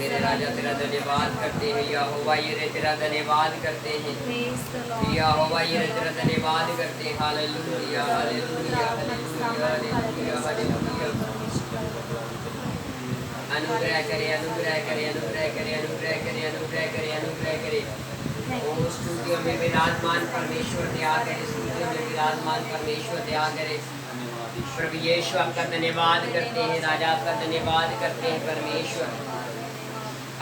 मेरे राजा तेरा धन्यवाद करते हैं, यहोवा यीरे तेरा धन्यवाद करते हैं, यहोवा यीरे तेरा धन्यवाद करते हैं। Hallelujah hallelujah hallelujah hallelujah hallelujah. अनुग्रह करे अनुग्रह करे अनुग्रह करे अनुग्रह करे अनुग्रह करे अनुग्रह करे। ओ स्टूडियो में विराजमान परमेश्वर दया करे, स्टूडियो में विराजमान परमेश्वर दया करे। प्रभु यीशु आपका धन्यवाद करते हैं, राजा आपका धन्यवाद करते हैं, परमेश्वर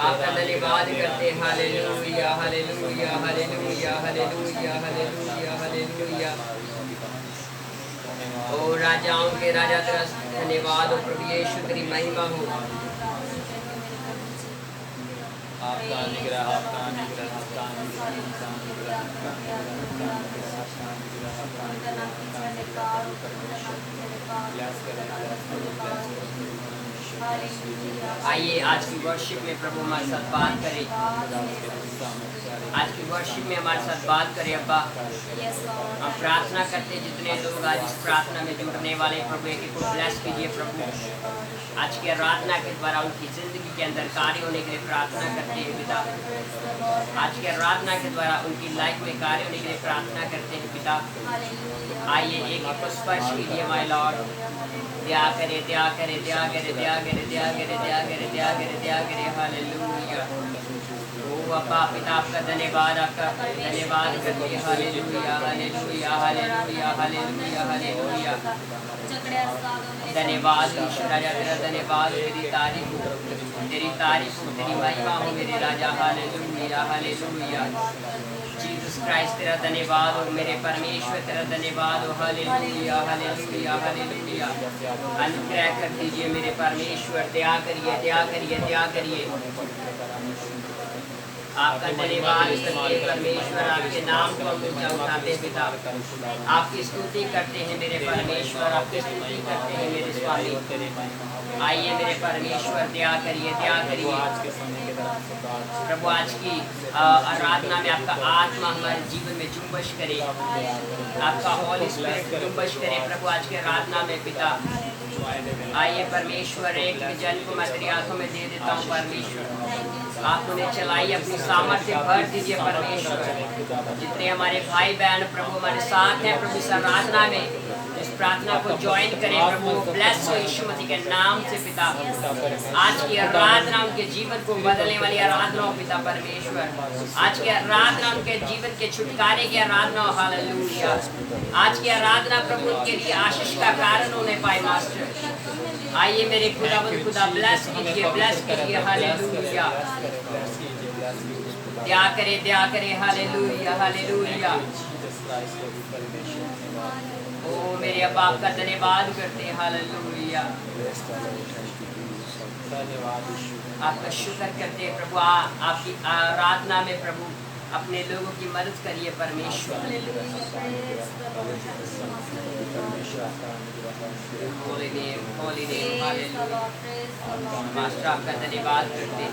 आपका धन्यवाद करते हैं। Hallelujah hallelujah hallelujah hallelujah hallelujah hallelujah. ओ राजाओं के राजा तेरा धन्यवाद हो, प्रभु यीशु तेरी महिमा हो। आपका अनुग्रह आपका अनुग्रह आपका आइए आज की वर्शिप में प्रभु हमारे साथ बात करें, आज की वर्शिप में हमारे साथ बात करें। अब्बा हम प्रार्थना करते जितने लोग आज इस प्रार्थना में जुड़ने वाले प्रभु एक को ब्लेस कीजिए प्रभु। आज की आराधना के द्वारा उनकी जिंदगी के अंदर कार्य होने के लिए प्रार्थना करते हैं पिता। आज की आराधना के द्वारा उनकी लाइफ में कार्य होने के लिए प्रार्थना करते हैं पिता। आइए एक को स्पर्श कीजिए माय लॉर्ड। दया करे दया करे दया करे दया करे दया करे दया करे दया करे दया करे। हालेलुया। ओ अब्बा पिता आपका धन्यवाद, आपका धन्यवाद करते हैं। Hallelujah hallelujah hallelujah hallelujah hallelujah. धन्यवाद ईश्वर राजा तेरा धन्यवाद, तेरी तारीफ हो, तेरी महिमा हो मेरे राजा। Hallelujah hallelujah. जीसस क्राइस्ट तेरा धन्यवाद हो, मेरे परमेश्वर तेरा धन्यवाद हो। Hallelujah hallelujah hallelujah. अनुग्रह कर दीजिए मेरे परमेश्वर, दया करिए दया करिए दया करिए। आपका धन्यवाद करते परमेश्वर, आपके नाम को हम ऊंचा उठाते पिता। आपकी स्तुति करते हैं मेरे परमेश्वर, आपकी स्तुति करते हैं मेरे स्वामी। आइए मेरे परमेश्वर दया करिए दया करिए। प्रभु आज की आराधना में आपका आत्मा हमारे जीवन में जुम्बश करे, आपका होली स्पिरिट जुम्बश करे प्रभु आज की आराधना में पिता। आइए परमेश्वर एक जन को मैं तेरी आंखों में दे देता हूँ परमेश्वर, आप उन्हें चलाइए, अपनी सामर्थ्य भर दीजिए परमेश्वर। जितने हमारे भाई बहन प्रभु हमारे साथ हैं प्रभु इस आराधना में, इस प्रार्थना को ज्वाइन करें प्रभु। ब्लेस हो यीशु मसीह के नाम से पिता। आज की आराधना उनके जीवन को बदलने वाली आराधना हो पिता परमेश्वर। आज की आराधना उनके जीवन के छुटकारे की आराधना हो। हालेलुया। आज की आराधना प्रभु उनके लिए आशीष का कारण होने पाए मास्टर। आइए मेरे खुदा ब्लेस कीजिए। हालेलुया। दया करे हालेलुया हालेलुया। ओ मेरे अब्बा आपका धन्यवाद करते हैं। हालेलुया। आपका शुक्र करते हैं प्रभु। आपकी आराधना में प्रभु अपने लोगों की मदद करिए परमेश्वर। Holy name hallelujah. मास्टर आपका धन्यवाद करते हैं।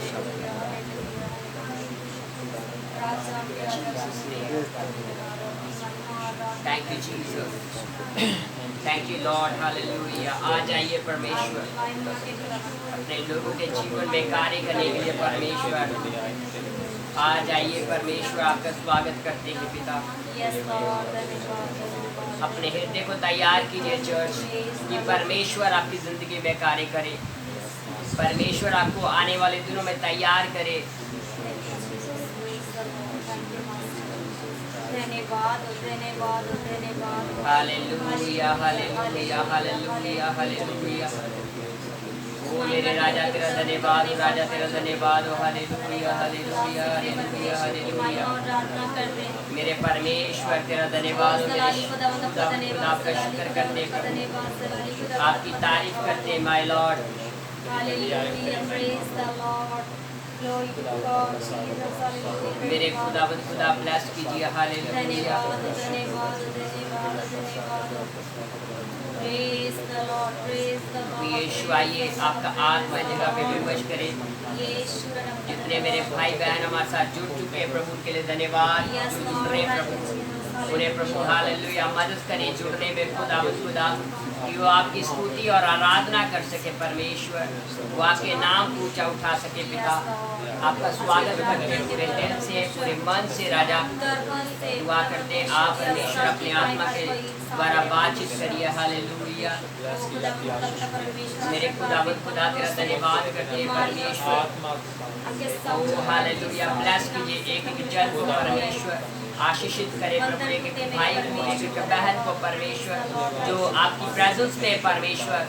Thank you Jesus, thank you Lord. Hallelujah. आ जाइए परमेश्वर, अपने लोगों के जीवन में कार्य करने के लिए परमेश्वर आ जाइए परमेश्वर। आपका स्वागत करते हैं पिता। अपने हृदय को तैयार कीजिए चर्च कि परमेश्वर आपकी ज़िंदगी में कार्य करे, परमेश्वर आपको आने वाले दिनों में तैयार करे। Hallelujah hallelujah hallelujah hallelujah. ओ मेरे राजा तेरा धन्यवाद, राजा तेरा धन्यवाद हो। Hallelujah hallelujah hallelujah hallelujah. मेरे परमेश्वर तेरा धन्यवाद हो। मेरे आपका शुक्र करते प्रभु, आपकी तारीफ करते माय लॉर्ड। मेरे खुदा ब्लेस कीजिए। हालेलुया। यीशु आइए आपका आत्मा जगह पे विमर्श करे। जितने मेरे भाई बहन हमारे साथ जुड़ चुके हैं प्रभु के लिए धन्यवाद। जुड़ रहे प्रभु उन्हें प्रभु हालेलुया मदद करें जुड़ने में। खुदा कि वो आपकी स्तुति और आराधना कर सके परमेश्वर, वो आपके नाम को ऊंचा उठा सके पिता। आपका स्वागत करते हैं पूरे दिल से, पूरे मन से राजा। दुआ करते हैं आप परमेश्वर अपने आत्मा के द्वारा बातचीत करिए। हालेलुया। मेरे खुदा तेरा धन्यवाद करते हैं परमेश्वर। हालेलुया। ब्लेस कीजिए एक एक जन को परमेश्वर, आशीषित करे प्रभु, एक एक भाई को, एक एक बहन को परमेश्वर, जो आपकी प्रेजेंस में परमेश्वर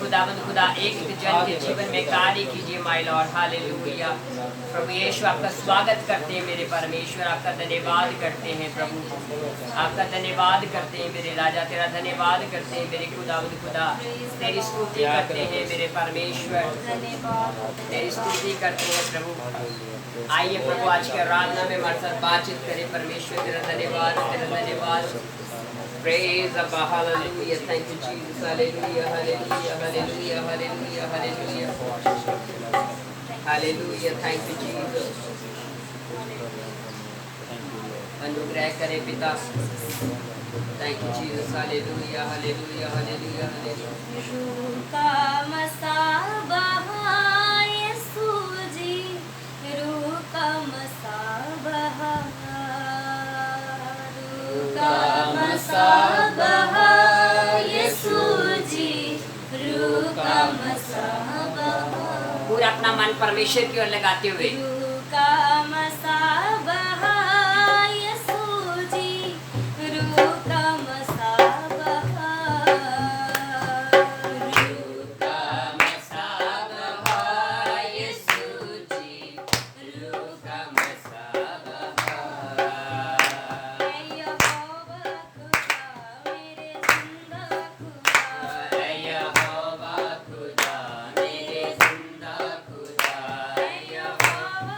खुदा एक एक जन के जीवन में कार्य कीजिए माय लॉर्ड। हालेलुया। प्रभु यीशु आपका स्वागत करते हैं मेरे परमेश्वर, आपका धन्यवाद करते हैं प्रभु, आपका धन्यवाद करते हैं मेरे राजा, तेरा धन्यवाद करते हैं मेरे खुदा, तेरी स्तुति करते हैं मेरे परमेश्वर, तेरी स्तुति करते हैं प्रभु। आइए प्रभु आज के आराधना में हमारे साथ बातचीत करें परमेश्वर, तेरा धन्यवाद, तेरा धन्यवाद। Praise Abba, hallelujah, thank you Jesus, hallelujah, hallelujah, hallelujah, hallelujah, hallelujah, hallelujah, thank you Jesus। अनुग्रह करे पिता, thank you Jesus, hallelujah, hallelujah, hallelujah, hallelujah। का मसाबा यीशु जी, रूह का मसाबा, रूह का मसाबा यीशु जी, रूह का मसाबा। पूरा अपना मन परमेश्वर की ओर लगाते हुए रूह का मसाबा यीशु जी, रूह का मसाबा, रूह का मसाबा यीशु जी, रूह का मसाबा। ऐ यहोवा खुदा मेरे जिंदा खुदा, ऐ यहोवा खुदा मेरे जिंदा खुदा, ऐ यहोवा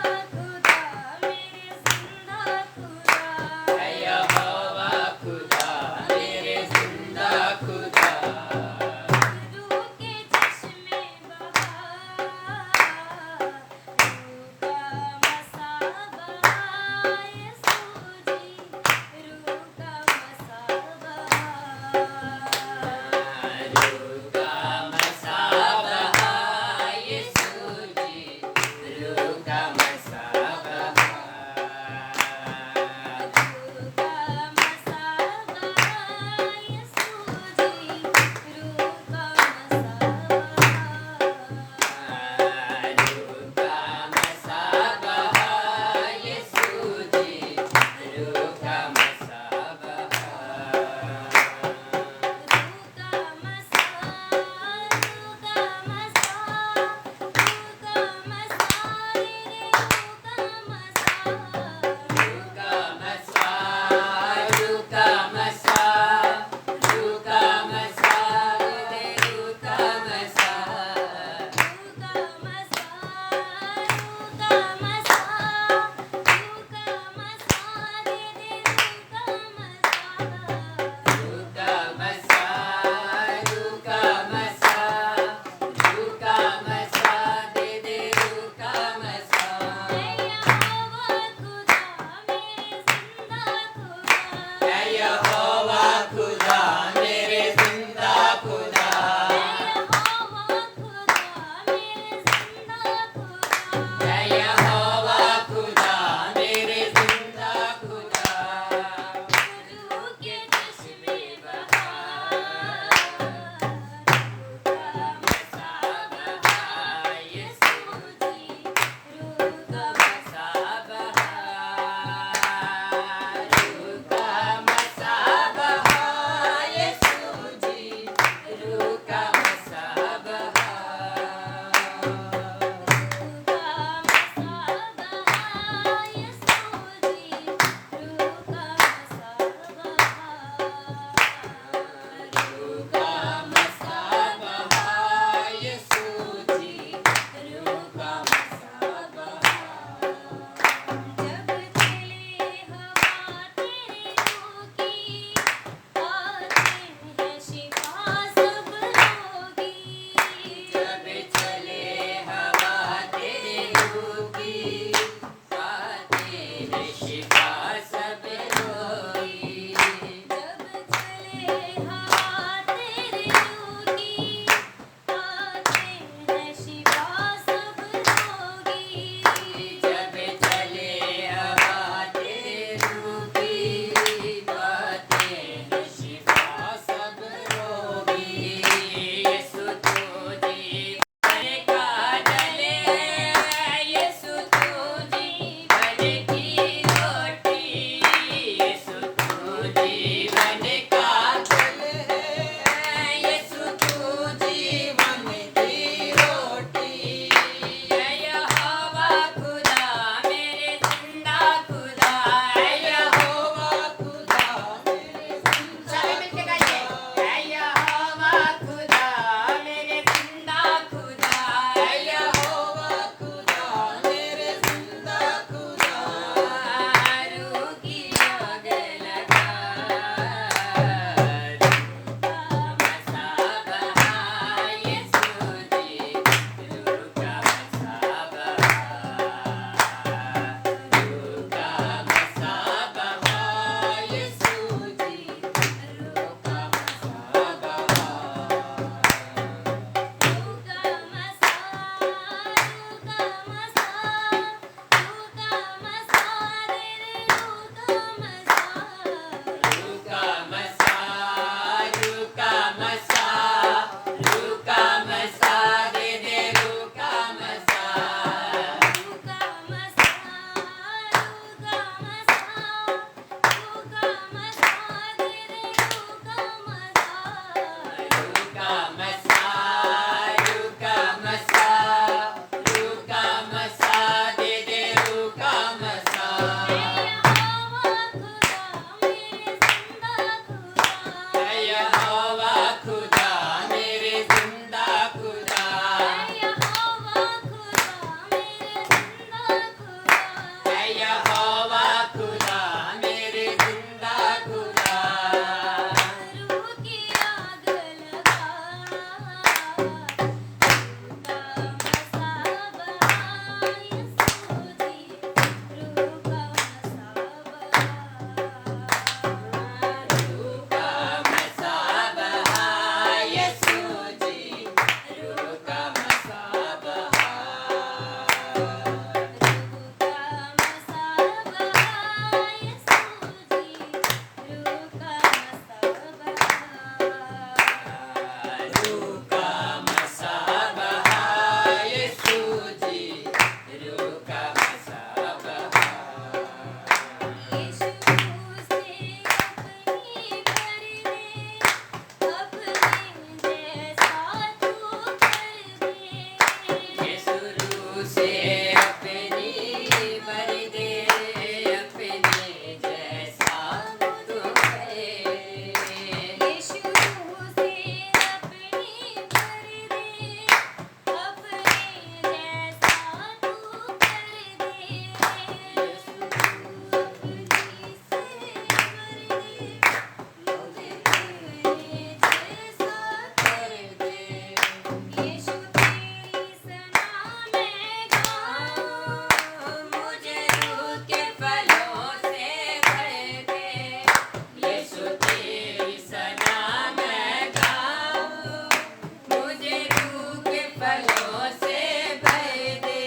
फलों से भर दे।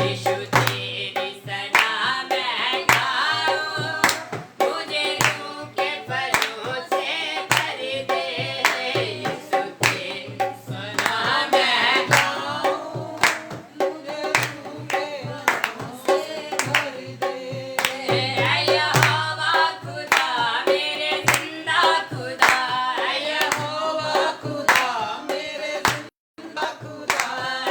यीशु तेरी सना मैं गाऊं, मुझे रूह के फलों से भर दे। यीशु तेरी सना मैं गाऊं, मुझे रूह के फलों से भर दे। ऐ यहोवा खुदा मेरे जिंदा खुदा, ऐ यहोवा खुदा मेरे जिंदा खुदा, ऐ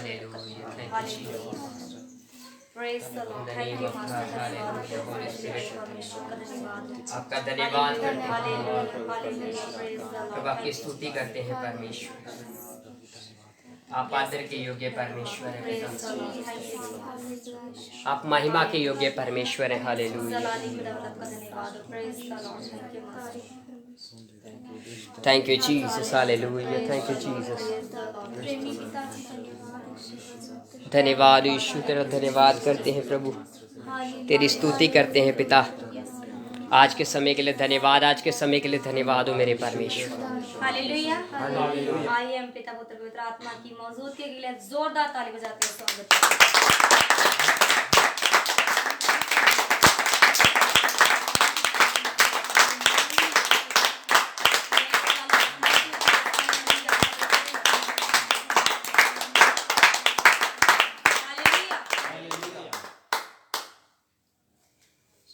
Hallelujah. Thank you, Jesus. Praise the Lord. Thank you, Master. परमेश्वर का धन्यवाद। आपका धन्यवाद करते हैं hallelujah, hallelujah. Praise the Lord. प्रभु आपकी स्तुति करते हैं परमेश्वर। आप आदर के योग्य परमेश्वर हैं Praise the पिता। Lord. Thank you, Jesus. आप महिमा के योग्य परमेश्वर हैं। हालेलुया। जलाली खुदा का धन्यवाद। Praise the Lord. Thank you, Master. Thank you Jesus. Hallelujah. Thank you Jesus. Praise the Lord. प्रेमी पिताजी धन्यवाद। धन्यवाद यीशु, तेरा धन्यवाद करते हैं प्रभु, तेरी स्तुति करते हैं पिता। आज के समय के लिए धन्यवाद, आज के समय के लिए धन्यवाद हो मेरे परमेश्वर। Hallelujah, hallelujah. आइए हम पिता पुत्र पवित्र आत्मा की मौजूदगी के लिए जोरदार ताली बजाते हैं स्वागत करते हैं।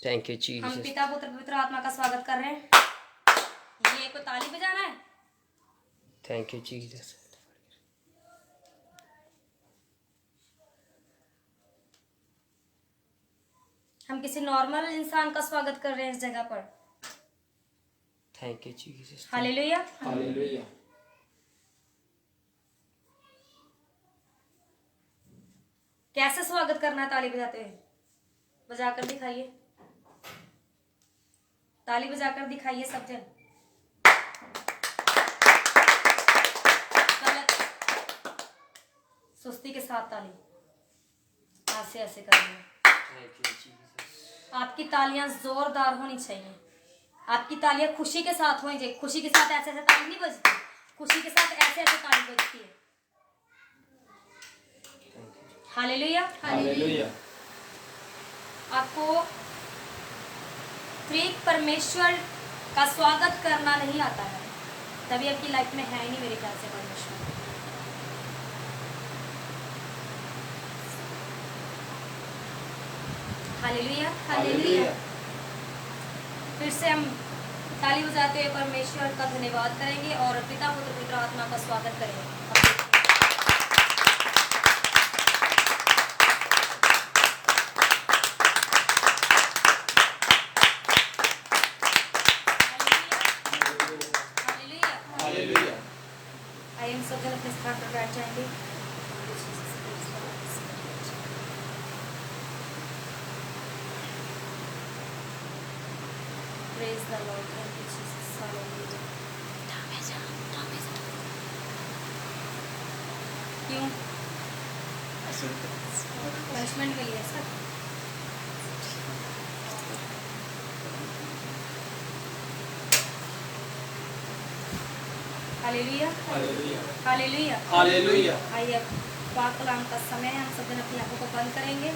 थैंक यू हम जीसस। पिता पुत्र पवित्र आत्मा का स्वागत कर रहे हैं। ये को ताली बजाना है। Thank you Jesus. हम किसी नॉर्मल इंसान का स्वागत कर रहे हैं इस जगह पर। Thank you Jesus. Hallelujah, hallelujah. कैसे स्वागत करना है ताली बजाते हुए? बजाकर दिखाइए, ताली बजाकर दिखाइए सब जन। गलत, सुस्ती के साथ ताली ऐसे ऐसे करनी है। Thank you Jesus. आपकी तालियां जोरदार होनी चाहिए। आपकी तालियां खुशी के साथ होनी चाहिए। खुशी के साथ ऐसे ऐसे ताली नहीं बजती, खुशी के साथ ऐसे ऐसे ताली बजती है। Hallelujah, hallelujah. आपको त्रिएक परमेश्वर का स्वागत करना नहीं आता है, तभी आपकी लाइफ में है ही नहीं मेरे ख्याल से परमेश्वर। Hallelujah, hallelujah. फिर से हम ताली बजाते हुए परमेश्वर का धन्यवाद करेंगे और पिता पुत्र पवित्र आत्मा का स्वागत करेंगे। आइए हम सब जन अपने स्थान पर बैठ जाएंगे। Praise the Lord. Thank you, Jesus. Hallelujah. क्यों? पनिशमेंट के लिए sir. Hallelujah, hallelujah. Hallelujah, hallelujah. आइए अब पाक कलाम का समय है। हम सब जन अपनी आंखों को बंद करेंगे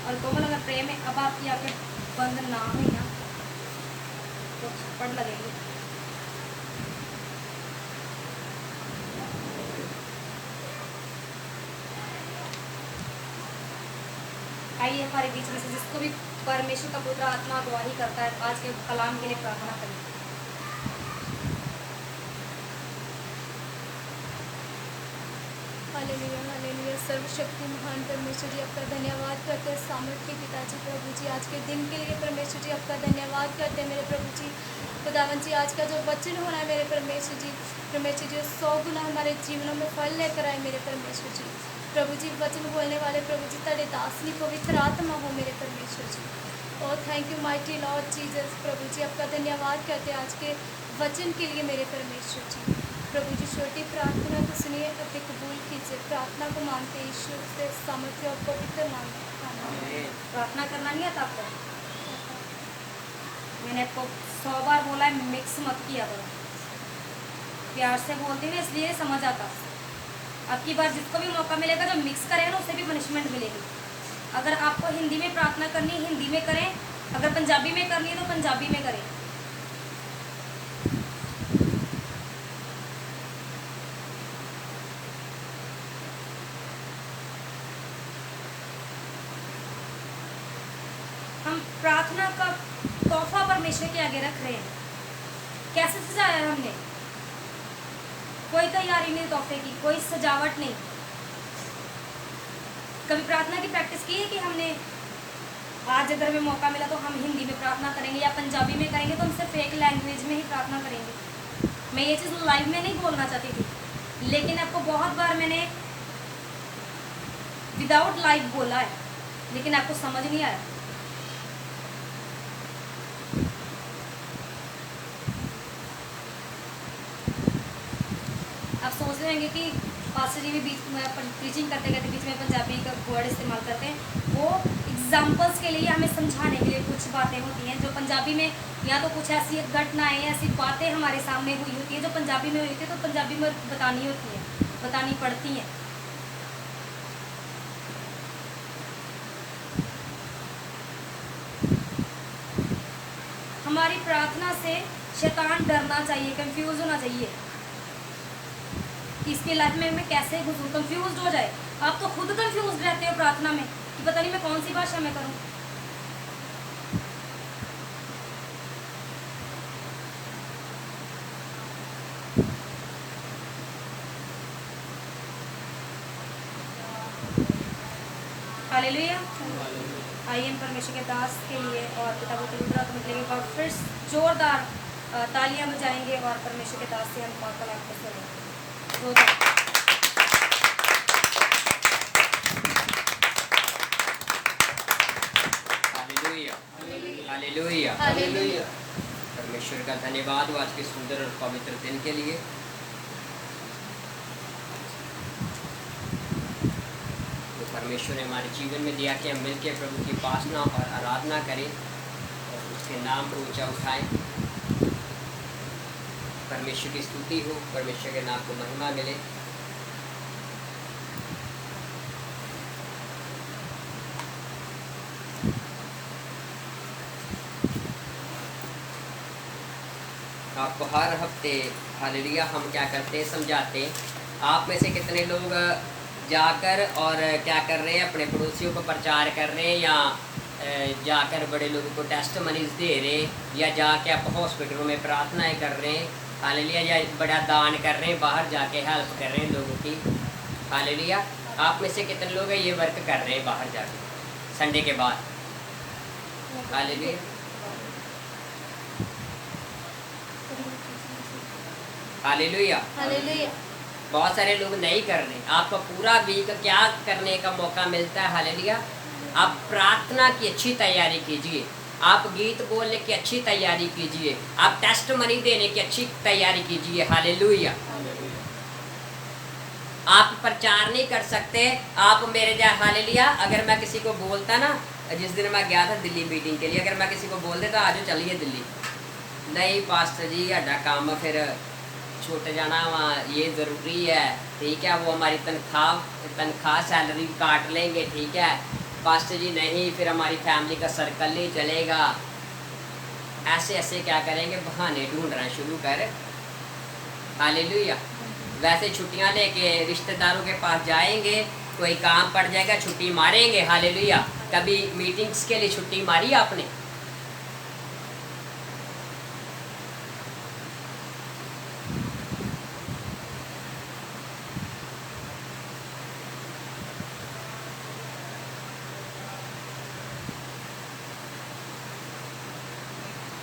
और कोमल अगर प्रेम में अब आपकी आंखें बंद ना हुई ना तो थप्पड़ लगेंगे। आइए हमारे बीच में से जिसको भी परमेश्वर का पुत्र आत्मा अगुवाही करता है आज के कलाम के लिए प्रार्थना करें। Hallelujah, hallelujah. सर्वशक्ति महान परमेश्वर जी आपका धन्यवाद करते हैं। सामर्थ्य पिताजी प्रभु जी आज के दिन के लिए परमेश्वर जी आपका धन्यवाद करते हैं मेरे प्रभु जी। खुदावन जी आज का जो वचन हो रहा है मेरे परमेश्वर जी 100 गुना हमारे जीवनों में फल लेकर आए मेरे परमेश्वर जी। प्रभु जी वचन बोलने वाले प्रभु जी तेरे दासनी पवित्र आत्मा हो मेरे परमेश्वर जी। और thank you mighty Lord Jesus. प्रभु जी आपका धन्यवाद करते हैं आज के वचन के लिए मेरे परमेश्वर जी। प्रभु जी छोटी प्रार्थना को सुनिए, अपने कबूल कीजिए। प्रार्थना को मानते ईश्वर से सामर्थ्य और पवित्र नाम में आमीन। प्रार्थना करना नहीं आता आपको? मैंने आपको 100 बार बोला है मिक्स मत किया करो। प्यार से बोलते हुए इसलिए समझ आता। अब की बार जिसको भी मौका मिलेगा जो मिक्स करेगा ना उसे भी पनिशमेंट मिलेगी। अगर आपको हिंदी में प्रार्थना करनी है हिंदी में करें, अगर पंजाबी में करनी है तो पंजाबी में करें। हम प्रार्थना का तोहफा परमेश्वर के आगे रख रहे हैं। कैसे सजाया है हमने? कोई तैयारी नहीं तोहफे की, कोई सजावट नहीं। कभी प्रार्थना की प्रैक्टिस की है कि हमने आज अगर हमें मौका मिला तो हम हिंदी में प्रार्थना करेंगे या पंजाबी में करेंगे, तो हम सिर्फ एक लैंग्वेज में ही प्रार्थना करेंगे। मैं ये चीज़ लाइव में नहीं बोलना चाहती थी, लेकिन आपको बहुत बार मैंने विदाउट लाइव बोला है, लेकिन आपको समझ नहीं आया। आप सोच रहे होंगे कि पास्टर जी भी बीच में प्रीचिंग करते करते बीच में पंजाबी का वर्ड इस्तेमाल करते हैं। वो एग्जाम्पल्स के लिए, हमें समझाने के लिए कुछ बातें होती हैं जो पंजाबी में, या तो कुछ ऐसी घटनाएं, ऐसी बातें हमारे सामने हुई होती हैं जो पंजाबी में हुई होती है, तो पंजाबी में बतानी होती हैं, बतानी पड़ती हैं। हमारी प्रार्थना से शैतान डरना चाहिए, कंफ्यूज होना चाहिए कि इसकी लाइफ में मैं कैसे घुसूं, कंफ्यूज हो जाए। आप तो खुद कंफ्यूज रहते हो प्रार्थना में कि पता नहीं मैं कौन सी भाषा में करूं। हालेलुया। आइए हम परमेश्वर के दास के लिए और पिता पुत्र पवित्र आत्मा के लिए एक बार फिर जोरदार तालियां बजाएंगे और परमेश्वर के दास से हम वार्तालाप करेंगे। Hallelujah, hallelujah, hallelujah. परमेश्वर का धन्यवाद हो आज के सुंदर और पवित्र दिन के लिए। तो परमेश्वर ने हमारे जीवन में दिया कि हम मिलकर प्रभु की उपासना और आराधना करें और उसके नाम को ऊंचा उठाएं। परमेश्वर की स्तुति हो, परमेश्वर के नाम को महिमा मिले। आपको हर हफ्ते हालेलुया हम क्या करते हैं, समझाते हैं। आप में से कितने लोग जाकर और क्या कर रहे हैं, अपने पड़ोसियों को प्रचार कर रहे हैं, या जाकर बड़े लोगों को टेस्ट मनीज दे रहे हैं, या जाके आप हॉस्पिटलों में प्रार्थनाएं कर रहे हैं हालेलुया, या बड़ा दान कर रहे हैं, बाहर जाके हेल्प कर रहे हैं लोगों की हालेलुया। आप में से कितने लोग ये वर्क कर रहे हैं बाहर जाके संडे के बाद हालेलुया। Hallelujah, hallelujah. बहुत सारे लोग नहीं कर रहे। आपको पूरा वीक क्या करने का मौका मिलता है हालेलुया। आप प्रार्थना की अच्छी तैयारी कीजिए, आप गीत बोलने की अच्छी तैयारी कीजिए, आप टेस्ट मनी देने की अच्छी तैयारी कीजिए हालेलुया। आप प्रचार नहीं कर सकते, आप मेरे जा हालेलुया। अगर मैं किसी को बोलता ना, जिस दिन मैं गया था दिल्ली मीटिंग के लिए, अगर मैं किसी को बोल देता आज चलिए दिल्ली, नहीं पास्टर जी साडा काम फिर छूट जाना वहाँ, ये ज़रूरी है, ठीक है, वो हमारी तनख्वाह सैलरी काट लेंगे, ठीक है पास्टर जी, नहीं फिर हमारी फैमिली का सर्कल नहीं चलेगा। ऐसे ऐसे क्या करेंगे, बहाने ढूंढना शुरू कर हालेलुया। वैसे छुट्टियां लेके रिश्तेदारों के पास जाएंगे, कोई काम पड़ जाएगा, छुट्टी मारेंगे हालेलुया। कभी मीटिंग्स के लिए छुट्टी मारी आपने?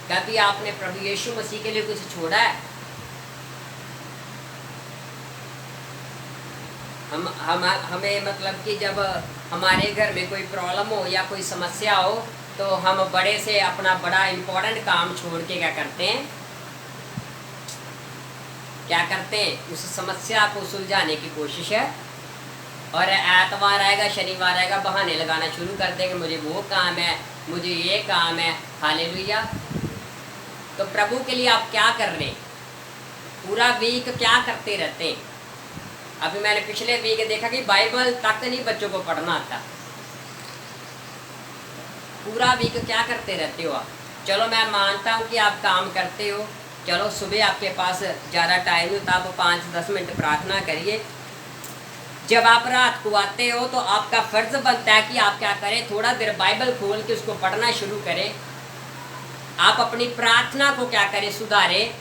कभी आपने प्रभु यीशु मसीह के लिए कुछ छोड़ा है? हमें मतलब कि जब हमारे घर में कोई प्रॉब्लम हो या कोई समस्या हो, तो हम बड़े से अपना बड़ा इम्पोर्टेंट काम छोड़ के क्या करते हैं, उस समस्या को सुलझाने की कोशिश है। और एतवार आएगा, शनिवार आएगा, बहाने लगाना शुरू कर देंगे, मुझे वो काम है, मुझे ये काम है हालेलुया। तो प्रभु के लिए आप क्या कर रहे हैं? पूरा वीक क्या करते रहते हैं? अभी मैंने पिछले वीक देखा कि बाइबल तक नहीं बच्चों को पढ़ना आता। पूरा वीक क्या करते रहते हो आप? चलो मैं मानता हूँ कि आप काम करते हो, चलो सुबह आपके पास ज़्यादा टाइम हो तो आप 5-10 मिनट प्रार्थना करिए। जब आप रात को आते हो तो आपका फ़र्ज़ बनता है कि आप क्या करें, थोड़ा देर बाइबल खोल के उसको पढ़ना शुरू करें। आप अपनी प्रार्थना को क्या करें, सुधारें।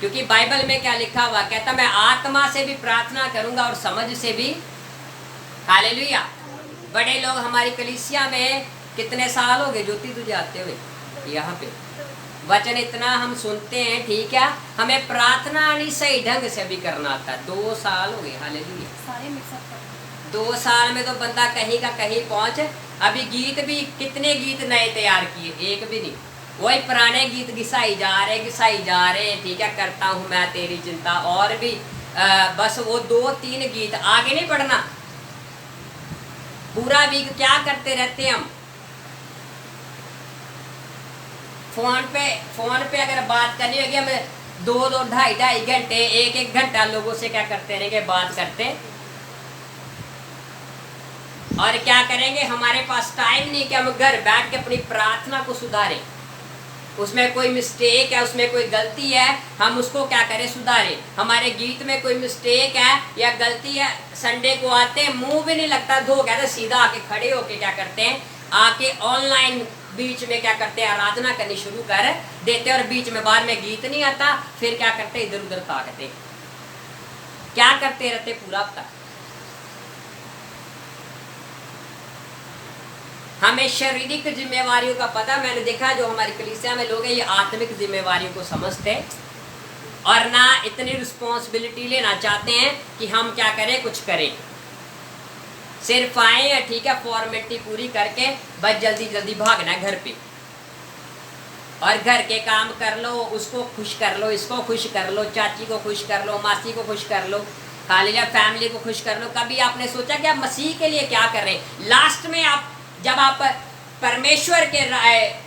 क्योंकि बाइबल में क्या लिखा हुआ, कहता मैं आत्मा से भी प्रार्थना करूंगा और समझ से भी। हालेलुया। बड़े लोग हमारी कलीसिया में कितने साल हो गए ज्योति तुझे आते हुए? यहाँ पे वचन इतना हम सुनते हैं, ठीक है, हमें प्रार्थना नहीं सही ढंग से भी करना आता है। 2 साल हो गए। हालेलुया। सारे मिक्सअप कर 2 साल में तो बंदा कहीं का कहीं पहुंच। अभी गीत भी कितने गीत नए तैयार किए, एक भी नहीं, वही पुराने गीत घिसाई जा रहे, ठीक है, करता हूँ मैं तेरी चिंता, और भी बस वो 2-3 गीत, आगे नहीं बढ़ना। पूरा वीक क्या करते रहते हैं हम? फोन पे अगर बात करनी होगी, हम 2-2, 2.5 घंटे, 1-1 घंटा लोगों से क्या करते रहेंगे, बात करते। और क्या करेंगे, हमारे पास टाइम नहीं कि हम घर बैठ के अपनी प्रार्थना को सुधारें। उसमें कोई मिस्टेक है, उसमें कोई गलती है, हम उसको क्या करें, सुधारें। हमारे गीत में कोई मिस्टेक है या गलती है, संडे को आते हैं, मुंह भी नहीं लगता धो, कहते सीधा आके खड़े होके क्या करते हैं, आके ऑनलाइन बीच में क्या करते हैं, आराधना करनी शुरू कर देते, और बीच में बाद में गीत नहीं आता, फिर क्या करते, इधर उधर ताकते, क्या करते रहते पूरा हफ्ता। हमें शारीरिक जिम्मेवारियों का पता, मैंने देखा जो हमारी कलीसिया में लोग हैं, ये आत्मिक जिम्मेवारियों को समझते और ना इतनी रिस्पॉन्सिबिलिटी लेना चाहते हैं कि हम क्या करें, कुछ करें। सिर्फ आए हैं, ठीक है, फॉर्मेलिटी पूरी करके बस जल्दी जल्दी भागना है घर पे, और घर के काम कर लो, उसको खुश कर लो, इसको खुश कर लो, चाची को खुश कर लो, मासी को खुश कर लो, हालेलुया, फैमिली को खुश कर लो। कभी आपने सोचा कि आप मसीह के लिए क्या कर रहे हैं? लास्ट में आप जब आप परमेश्वर के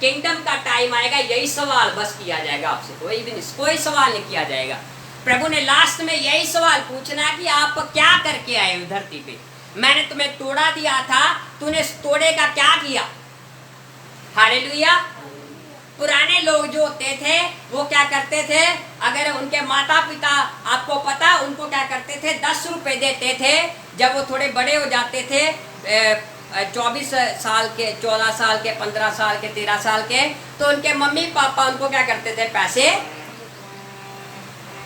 किंगडम का टाइम आएगा, यही सवाल बस किया जाएगा आपसे, कोई भी नहीं, कोई सवाल नहीं किया जाएगा। प्रभु ने लास्ट में यही सवाल पूछना कि आप क्या करके आए हो धरती पे? मैंने तुम्हें तोड़ा दिया था, तूने तोड़े का क्या किया? हालेलुया। पुराने लोग जो होते थे वो क्या करते थे, अगर उनके माता पिता, आपको पता, उनको क्या करते थे, 10 रुपए देते थे। जब वो थोड़े बड़े हो जाते थे, 24 साल के, 14 साल के, 15 साल के, 13 साल के, तो उनके मम्मी पापा उनको क्या करते थे, पैसे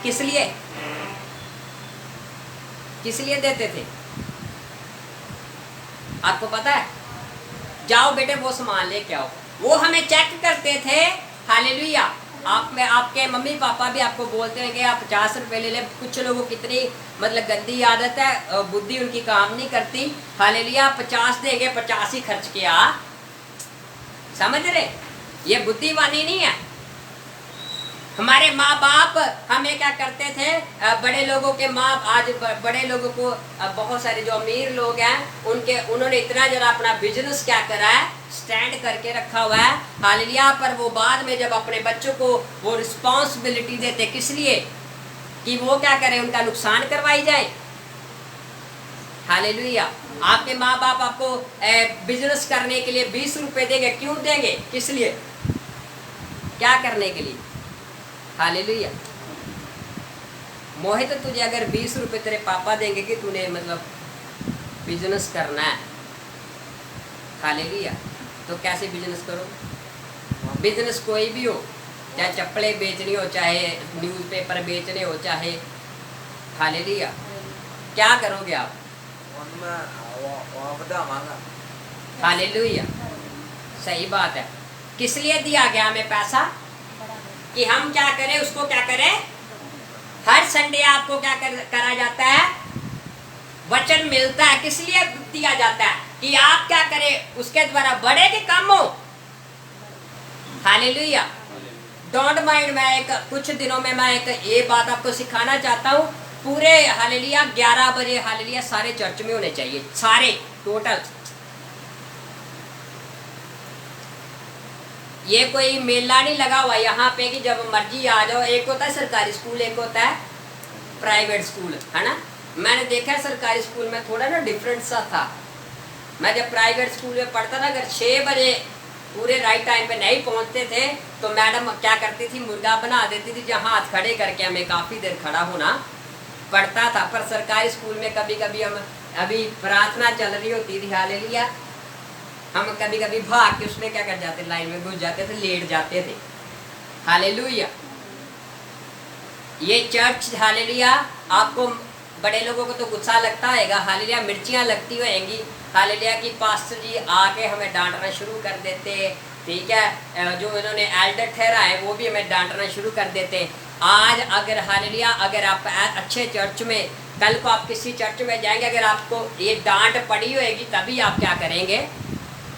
किस लिए देते थे? आपको पता है? जाओ बेटे वो सामान लेके आओ। वो हमें चेक करते थे। हालेलुया। आप में आपके मम्मी पापा भी आपको बोलते हैं कि आप 50 रुपए ले ले। कुछ लोगों की कितनी मतलब गंदी आदत है, बुद्धि उनकी काम नहीं करती। हालेलुया। 50 देंगे, 50 ही खर्च किया। समझ रहे? ये बुद्धिवानी नहीं है। हमारे माँ बाप हमें क्या करते थे, बड़े लोगों के माँ, आज बड़े लोगों को, बहुत सारे जो अमीर लोग हैं उन्होंने इतना जरा अपना बिजनेस क्या करा है, स्टैंड करके रखा हुआ है। हालेलुया। पर वो बाद में जब अपने बच्चों को वो रिस्पॉन्सिबिलिटी देते, किस लिए? कि वो क्या करें, उनका नुकसान करवाई जाए। हालेलुया। आपके माँ बाप आपको बिजनेस करने के लिए 20 रुपए देंगे, क्यों देंगे? किस लिए? क्या करने के लिए? हालेलुया। मोहित, तुझे अगर 20 रुपए तेरे पापा देंगे कि तूने मतलब बिजनेस करना है, हालेलुया, तो कैसे बिजनेस करो? बिजनेस कोई भी हो, चाहे चप्पलें बेचनी हो, चाहे न्यूज़पेपर बेचने हो, चाहे, हालेलुया, क्या करोगे आप? हालेलुया। सही बात है। किस लिए दिया गया हमें पैसा? कि हम क्या करें, उसको क्या करें? हर संडे आपको क्या करा जाता है? वचन मिलता है। किस लिए दिया जाता है? कि आप क्या करें, उसके द्वारा बढ़े कि कम हो। हालेलुया। डोंट माइंड, मैं कुछ दिनों में मैं ये बात आपको सिखाना चाहता हूँ। पूरे हालेलुया 11 बजे हालेलुया सारे चर्च में होने चाहिए, सारे टोटल। ये कोई मेला नहीं लगा हुआ यहाँ पे कि जब मर्जी आ जाओ। एक होता है सरकारी स्कूल, एक होता है प्राइवेट स्कूल, है ना। मैंने देखा है सरकारी स्कूल में थोड़ा ना डिफरेंट सा था। मैं जब प्राइवेट स्कूल में पढ़ता था, अगर 6 बजे पूरे राइट टाइम पे नहीं पहुँचते थे तो मैडम क्या करती थी, मुर्गा बना देती थी, जहाँ हाथ खड़े करके हमें काफ़ी देर खड़ा होना पड़ता था। पर सरकारी स्कूल में कभी कभी हम, अभी प्रार्थना चल रही होती थी, हालेलुया, हम कभी कभी भाग के उसमें क्या कर जाते, लाइन में घुस जाते थे, लेट जाते थे। हालेलुया। ये चर्च हालेलुया, आपको बड़े लोगों को तो गुस्सा लगता हैगा, हालेलुया मिर्चियाँ लगती होएंगी, हालेलुया कि पास्टर जी आके हमें डांटना शुरू कर देते, ठीक है, जो इन्होंने एल्डर ठहरा है वो भी हमें डांटना शुरू कर देते। आज अगर हालेलुया, अगर आप अच्छे चर्च में, कल को आप किसी चर्च में जाएंगे, अगर आपको ये डांट पड़ी होएगी तभी आप क्या करेंगे।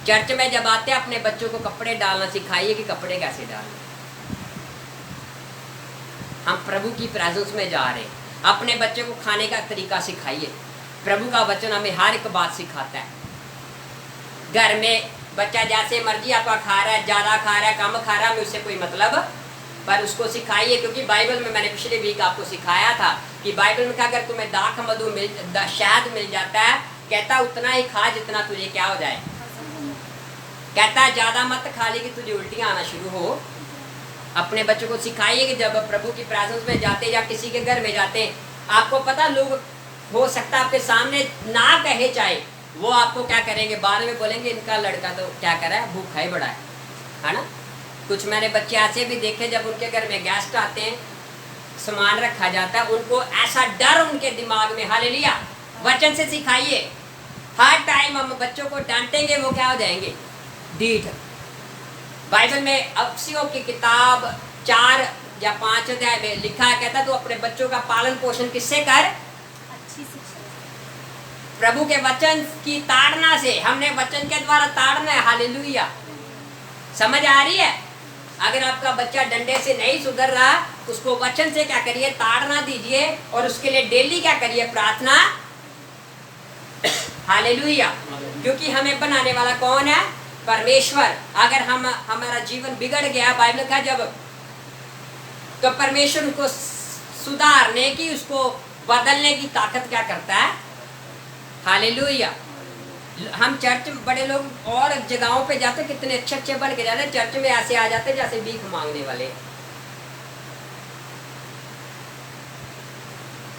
चर्च में जब आते हैं अपने बच्चों को कपड़े डालना सिखाइए कि कपड़े कैसे डालने। हम प्रभु की प्रेजेंस में जा रहे हैं, अपने बच्चे को खाने का तरीका सिखाइए। प्रभु का वचन हमें हर एक बात सिखाता है। घर में बच्चा जैसे मर्जी आपका खा रहा है, ज़्यादा खा रहा है, कम खा रहा है, हमें उससे कोई मतलब, पर उसको सिखाइए। क्योंकि बाइबल में मैंने पिछले वीक आपको सिखाया था कि बाइबल में अगर तुम्हें दाख मधु शहद मिल जाता है, कहता उतना ही खा जितना तुझे क्या हो जाए, कहता है ज़्यादा मत खा ले कि तुझे उल्टियाँ आना शुरू हो। अपने बच्चों को सिखाइए कि जब प्रभु की प्रेजेंस में जाते या किसी के घर में जाते हैं, आपको पता लोग हो सकता है आपके सामने ना कहे, चाहे वो आपको क्या करेंगे, बाद में बोलेंगे इनका लड़का तो क्या कर रहा है, भूखा ही बड़ा है ना। कुछ मैंने बच्चे ऐसे भी देखे, जब उनके घर में गेस्ट आते हैं, सामान रखा जाता है, उनको ऐसा डर उनके दिमाग में, हालेलुया वचन से सिखाइए। हर टाइम हम बच्चों को डांटेंगे वो क्या हो जाएंगे, डीठ। बाइबल में अफसियों की किताब 4 या 5 अध्याय में लिखा है, कहता तो अपने बच्चों का पालन पोषण किससे कर, अच्छी शिक्षा, प्रभु के वचन की ताड़ना से। हमने वचन के द्वारा ताड़ना है, हालेलुया। समझ आ रही है। अगर आपका बच्चा डंडे से नहीं सुधर रहा, उसको वचन से क्या करिए, ताड़ना दीजिए, और उसके लिए डेली क्या करिए, प्रार्थना, हालेलुया। क्योंकि हमें बनाने वाला कौन है, परमेश्वर। अगर हमारा जीवन बिगड़ गया, बाइबल का जब, तो परमेश्वर उसको सुधारने की, उसको बदलने की ताकत क्या करता है, हालेलुया। हम चर्च बड़े लोग और जगहों पे जाते, कितने अच्छे अच्छे बन के जाते, चर्च में ऐसे आ जाते जैसे भीख मांगने वाले,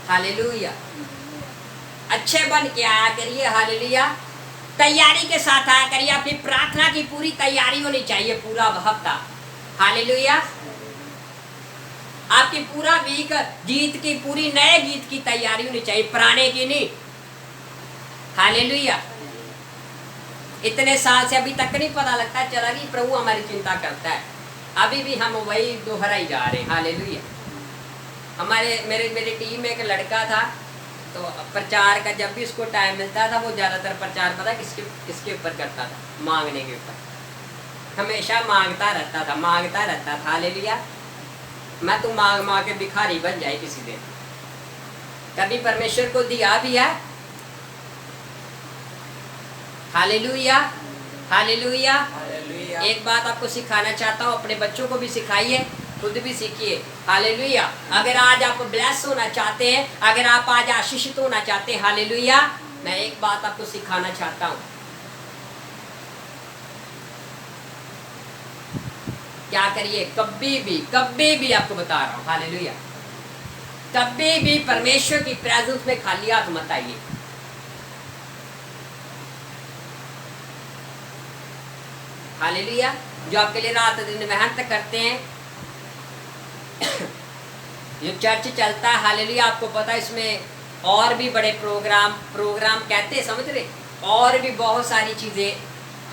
हालेलुया। अच्छे बन के आया करिए, हालेलुया। तैयारी के साथ आया करिए, अपनी प्रार्थना की पूरी तैयारी होनी चाहिए, पूरा हफ्ता, हालेलुया। आपकी पूरा वीक गीत की, पूरी नए गीत की तैयारी होनी चाहिए, पुराने की नहीं, हालेलुया। इतने साल से अभी तक नहीं पता लगता चला कि प्रभु हमारी चिंता करता है, अभी भी हम वही दोहरा ही जा रहे हैं, हालेलुया। मेरी टीम में एक लड़का था, तो प्रचार का जब भी उसको टाइम मिलता था, वो ज़्यादातर प्रचार पता किसके ऊपर करता था, मांगने के ऊपर। हमेशा मांगता रहता था, हालेलुया। मैं तो मांग के भिखारी बन जाए किसी दिन। कभी परमेश्वर को दिया भी है, हालेलुया, हालेलुया। एक बात आपको सिखाना चाहता हूँ, अपने बच्चों को भी सिखाइए, खुद भी सीखिए, हालेलुया। अगर आज आप ब्लेस होना चाहते हैं, अगर आप आज आशीषित होना चाहते हैं, हालेलुया, मैं एक बात आपको सिखाना चाहता हूँ। क्या करिए, कभी भी आपको बता रहा हूँ, हालेलुया, कभी भी परमेश्वर की प्रेजेंस में खाली हाथ मत आइए। हालेलुया। जो आपके लिए रात दिन मेहनत करते हैं, ये चर्च चलता है, हालेलुया। आपको पता है इसमें और भी बड़े प्रोग्राम कहते हैं, समझ रहे, और भी बहुत सारी चीज़ें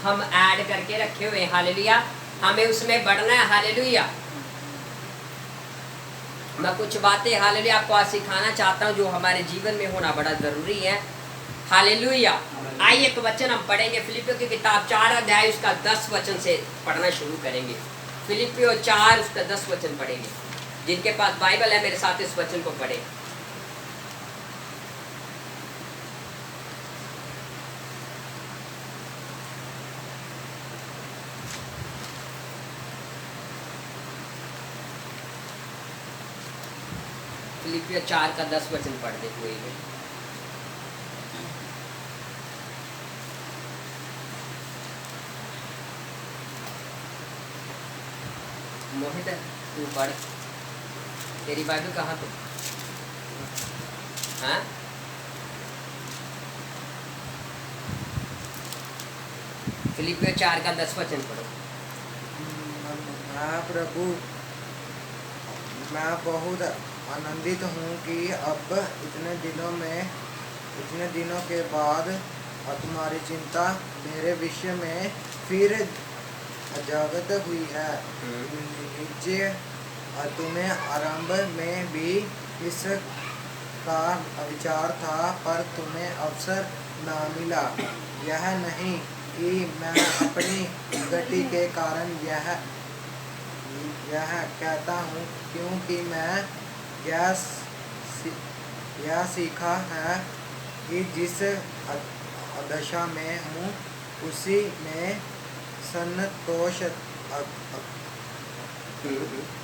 हम ऐड करके रखे हुए हैं, हालेलुया। हमें उसमें बढ़ना है, हालेलुया। मैं कुछ बातें, हालेलुया, आपको आज सिखाना चाहता हूँ जो हमारे जीवन में होना बड़ा ज़रूरी है, हालेलुया। आइए एक वचन हम पढ़ेंगे, फिलिपियों की किताब 4 अध्याय उसका 10 वचन से पढ़ना शुरू करेंगे। फिलिपियों 4 उसका 10 वचन पढ़ेंगे। जिनके पास बाइबल है मेरे साथ इस वचन को पढ़े। फिलिपियों 4 का 10 वचन पढ़ दे कोई भी। मोहित तू पढ़, तेरी बाइबल कहाँ तो, हाँ? फिलिपियों 4 का 10 वचन पढ़ो। प्रभु मैं बहुत आनंदित हूँ कि अब इतने दिनों के बाद तुम्हारी चिंता मेरे विषय में फिर अजागत हुई है। निश्चय तुम्हें आरंभ में भी इसका विचार था, पर तुम्हें अवसर न मिला। यह नहीं कि मैं अपनी गति के कारण यह कहता हूँ, क्योंकि मैं यह सीखा है कि जिस दशा में हूँ उसी में संतोष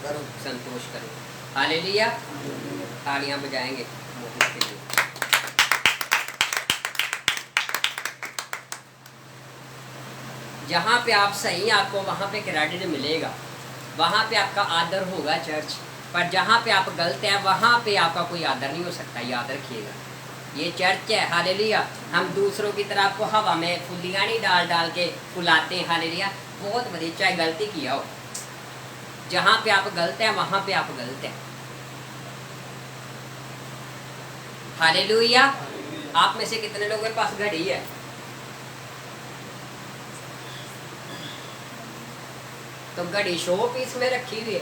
करूँ। संतोष करो। हालेलुया। तालियां बजाएंगे मोहित के लिए। जहाँ पे आप सही आपको वहाँ पे क्रेडिट मिलेगा, वहाँ पे आपका आदर होगा चर्च, पर जहाँ पे आप गलत हैं वहाँ पे आपका कोई आदर नहीं हो सकता। याद रखिएगा, ये चर्च है। हालेलुया। हम दूसरों की तरह आपको हवा में फुल्लियाँ नहीं डाल के फुलाते हैं। हालेलुया। बहुत बड़ी चाहे गलती किया हो, जहाँ पे आप गलत हैं वहाँ पे आप गलत हैं। हालेलुया। आप में से कितने लोगों के पास घड़ी है? तो घड़ी शो पीस में रखी हुई है।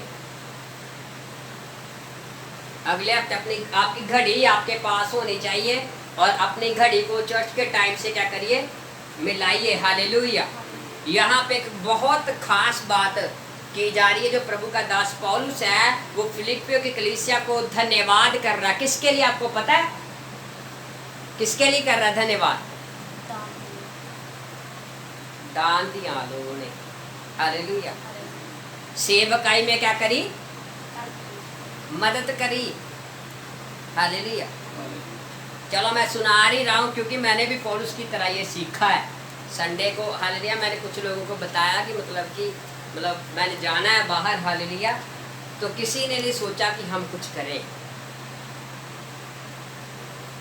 अगले हफ्ते आपकी घड़ी आपके पास होनी चाहिए, और अपनी घड़ी को चर्च के टाइम से क्या करिए, मिलाइए। हालेलुया। यहाँ पे एक बहुत खास बात की जा रही है। जो प्रभु का दास पौलुस है वो फिलिप्पियों की कलीसिया को धन्यवाद कर रहा है। किसके लिए आपको पता है? किसके लिए कर रहा है धन्यवाद? दान दिया लोगों ने। हालेलुया। सेवकाई में क्या करी? मदद करी। हालेलुया। चलो मैं सुना ही रहा हूँ क्योंकि मैंने भी पौलुस की तरह ये सीखा है। संडे को हालेलुया मैंने कुछ लोगों को बताया कि मतलब मैंने जाना है बाहर। हालेलुया। तो किसी ने नहीं सोचा कि हम कुछ करें,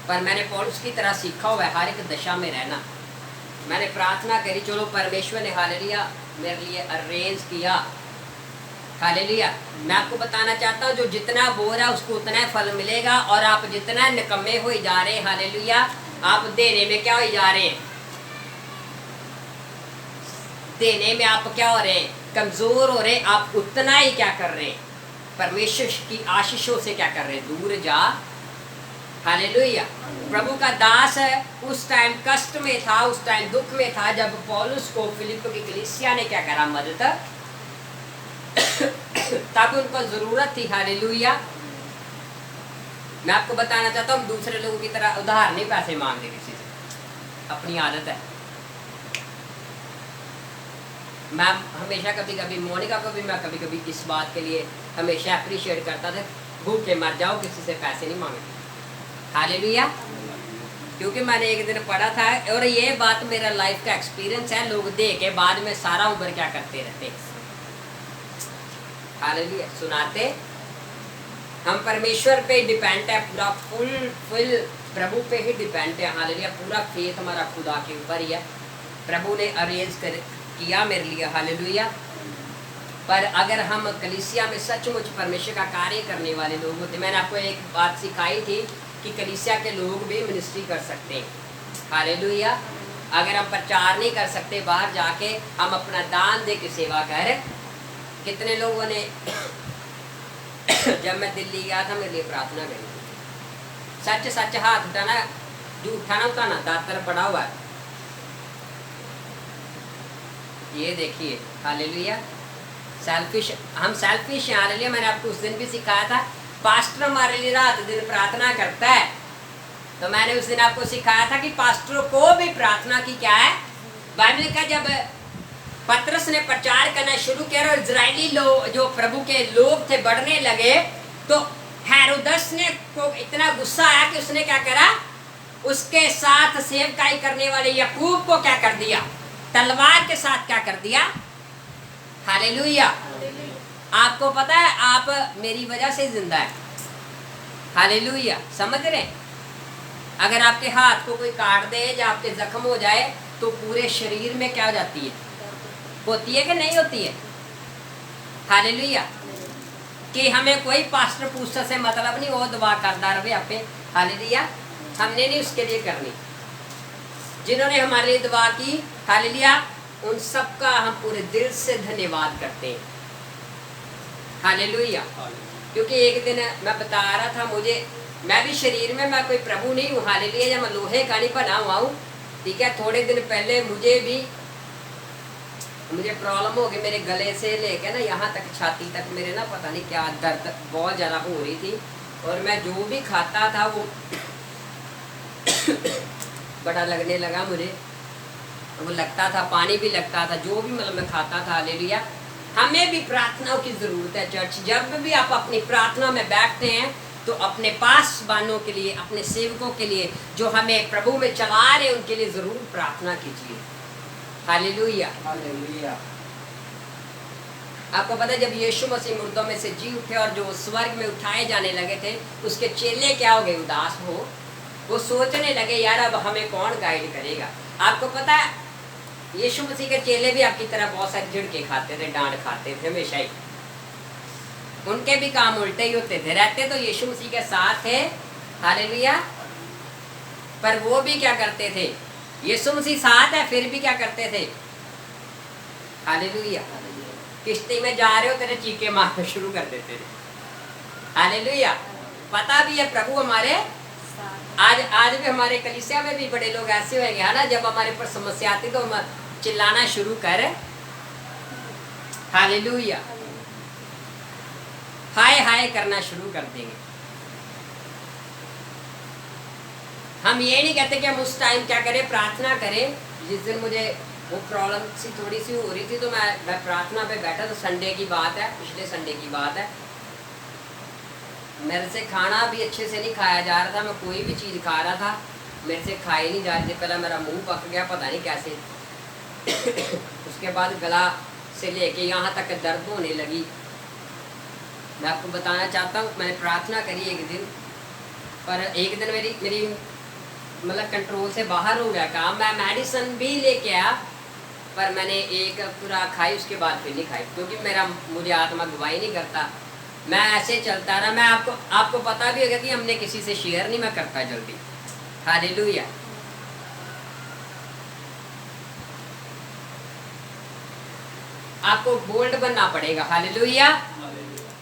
पर मैंने पौलुस की तरह सीखा हुआ है हर एक दशा में रहना। मैंने प्रार्थना करी, चलो परमेश्वर ने हालेलुया मेरे लिए अरेंज किया। हालेलुया। मैं आपको बताना चाहता हूँ, जो जितना बो रहा है उसको उतना फल मिलेगा, और आप जितना निकम्मे हो जा रहे हैं, हालेलुया, आप देने में क्या हो जा रहे हैं? देने में आप क्या हो रहे हैं? कमजोर हो रहे हैं। आप उतना ही क्या कर रहे हैं? परमेश्वर की आशीषों से क्या कर रहे हैं? दूर जा। हालेलुया। प्रभु का दास है उस टाइम कष्ट में था, उस टाइम दुख में था, जब पौलुस को फिलिप्पी की कलीसिया ने क्या करा? मदद तब उनको जरूरत थी। हालेलुया। मैं आपको बताना चाहता हूँ, दूसरे लोगों की तरह उधार नहीं पैसे मांगते किसी से, अपनी आदत है। मैं हमेशा कभी मोनिका को भी मैं कभी इस बात के लिए हमेशा अप्रिशिएट करता था, भूखे मर जाओ किसी से पैसे नहीं मांगते। हालेलुया। क्योंकि मैंने एक दिन पढ़ा था, और ये बात मेरा लाइफ का एक्सपीरियंस है, लोग दे के बाद में सारा उम्र क्या करते रहते। हालेलुया। सुनाते हम परमेश्वर पे डिपेंड है, पूरा फुल प्रभु पे ही डिपेंड है। हालेलुया। पूरा फेथ हमारा खुदा के ऊपर ही है। प्रभु ने अरेंज किया मेरे लिए। हालेलुया। पर अगर हम कलीसिया में सचमुच परमेश्वर का कार्य करने वाले लोग होते, मैंने आपको एक बात सिखाई थी कि कलीसिया के लोग भी मिनिस्ट्री कर सकते हैं। हालेलुया। अगर हम प्रचार नहीं कर सकते बाहर जाके, हम अपना दान दे के सेवा कर। कितने लोगों ने जब मैं दिल्ली गया था मेरे लिए प्रार्थना करी। सच सच हाथ उठाना, झूठा ना उठाना। दातर पड़ा हुआ है, ये देखिए। हालेलुया। सेल्फिश, हम सेल्फिश हैं। हालेलुया। मैंने आपको उस दिन भी सिखाया था, पास्टर हमारे लिए रात दिन प्रार्थना करता है, तो मैंने उस दिन आपको सिखाया था कि पास्टरों को भी प्रार्थना की क्या है? बाइबल का जब पतरस ने प्रचार करना शुरू किया और इजरायली लोग जो प्रभु के लोग थे बढ़ने लगे, तो हेरोदस ने को इतना गुस्सा आया कि उसने क्या करा? उसके साथ सेवकाई करने वाले याकूब को क्या कर दिया? तलवार के साथ क्या कर दिया? हालेलुया। आपको पता है आप मेरी वजह से जिंदा है। हालेलुया। समझ रहे? अगर आपके हाथ को कोई काट दे या आपके जख्म हो जाए तो पूरे शरीर में क्या हो जाती है? होती है कि नहीं होती है? हालेलुया। कि हमें कोई पास्टर पूस्टर से मतलब नहीं, वो दुआ करता रहे आपे। हालेलुया। हमने नहीं उसके लिए करनी। जिन्होंने हमारे लिए दुआ की, हालेलुया, उन सबका हम पूरे दिल से धन्यवाद करते हैं। हालेलुया। क्योंकि एक दिन मैं बता रहा था, मैं भी शरीर में मैं कोई प्रभु नहीं हूँ, हालेलुया, या मैं लोहे का नहीं बना हुआ हूँ, ठीक है। थोड़े दिन पहले मुझे प्रॉब्लम हो गई, मेरे गले से लेके ना यहाँ तक छाती तक मेरे ना पता नहीं क्या दर्द बहुत ज़्यादा हो रही थी। और मैं जो भी खाता था वो बड़ा लगने लगा मुझे, वो लगता था, पानी भी लगता था, जो भी मतलब मैं खाता था। हालेलुया। हमें भी प्रार्थनाओं की ज़रूरत है चर्च। जब भी आप अपनी प्रार्थना में बैठते हैं तो अपने पासवानों के लिए, अपने सेवकों के लिए, जो हमें प्रभु में चला रहे, उनके लिए ज़रूर प्रार्थना कीजिए। हालेलुया। हालेलुया। आपको पता है, जब यीशु मसीह मुर्दों में से जी उठे और जो स्वर्ग में उठाए जाने लगे थे, उसके चेले क्या हो गए? उदास हो। वो सोचने लगे, यार अब हमें कौन गाइड करेगा। आपको पता है, यीशु मसीह के चेले भी आपकी तरह बहुत सारे झिड़के खाते थे, डांट खाते थे हमेशा ही। उनके भी काम उल्टे ही होते थे। रहते तो यीशु मसीह के साथ थे, हालेलुया, पर वो भी क्या करते थे? यीशु मसीह साथ है, फिर भी क्या करते थे? हालेलुया। किश्ती में जा रहे हो, तेरे चीखे मारना शुरू कर देते थे। हालेलुया। पता भी है प्रभु हमारे आज भी हमारे कलीसिया में भी बड़े लोग ऐसे होंगे, है ना, जब हमारे पर समस्या आती तो हम चिल्लाना शुरू कर, हालेलुया, हाय हाय करना शुरू कर देंगे। हम ये नहीं कहते कि हम उस टाइम क्या करें, प्रार्थना करें। जिस दिन मुझे वो प्रॉब्लम सी थोड़ी सी हो रही थी तो मैं प्रार्थना पे बैठा, तो संडे की बात है, पिछले संडे की बात है। मेरे से खाना भी अच्छे से नहीं खाया जा रहा था, मैं कोई भी चीज़ खा रहा था, मेरे से खाई नहीं जा रही थी। पहले मेरा मुंह पक गया, पता नहीं कैसे। उसके बाद गला से लेके यहाँ तक दर्द होने लगी। मैं आपको बताना चाहता हूँ, मैंने प्रार्थना करी एक दिन, पर एक दिन मेरी मतलब कंट्रोल से बाहर हो गया काम। मैं मेडिसिन भी लेके आया, पर मैंने एक पूरा खाई, उसके बाद फिर नहीं खाई, क्योंकि मुझे आत्मा गवाही नहीं करता। मैं ऐसे चलता रहा। मैं आपको पता भी होगा कि हमने किसी से शेयर नहीं मैं करता जल्दी। हालेलुया। आपको बोल्ड बनना पड़ेगा। हालेलुया।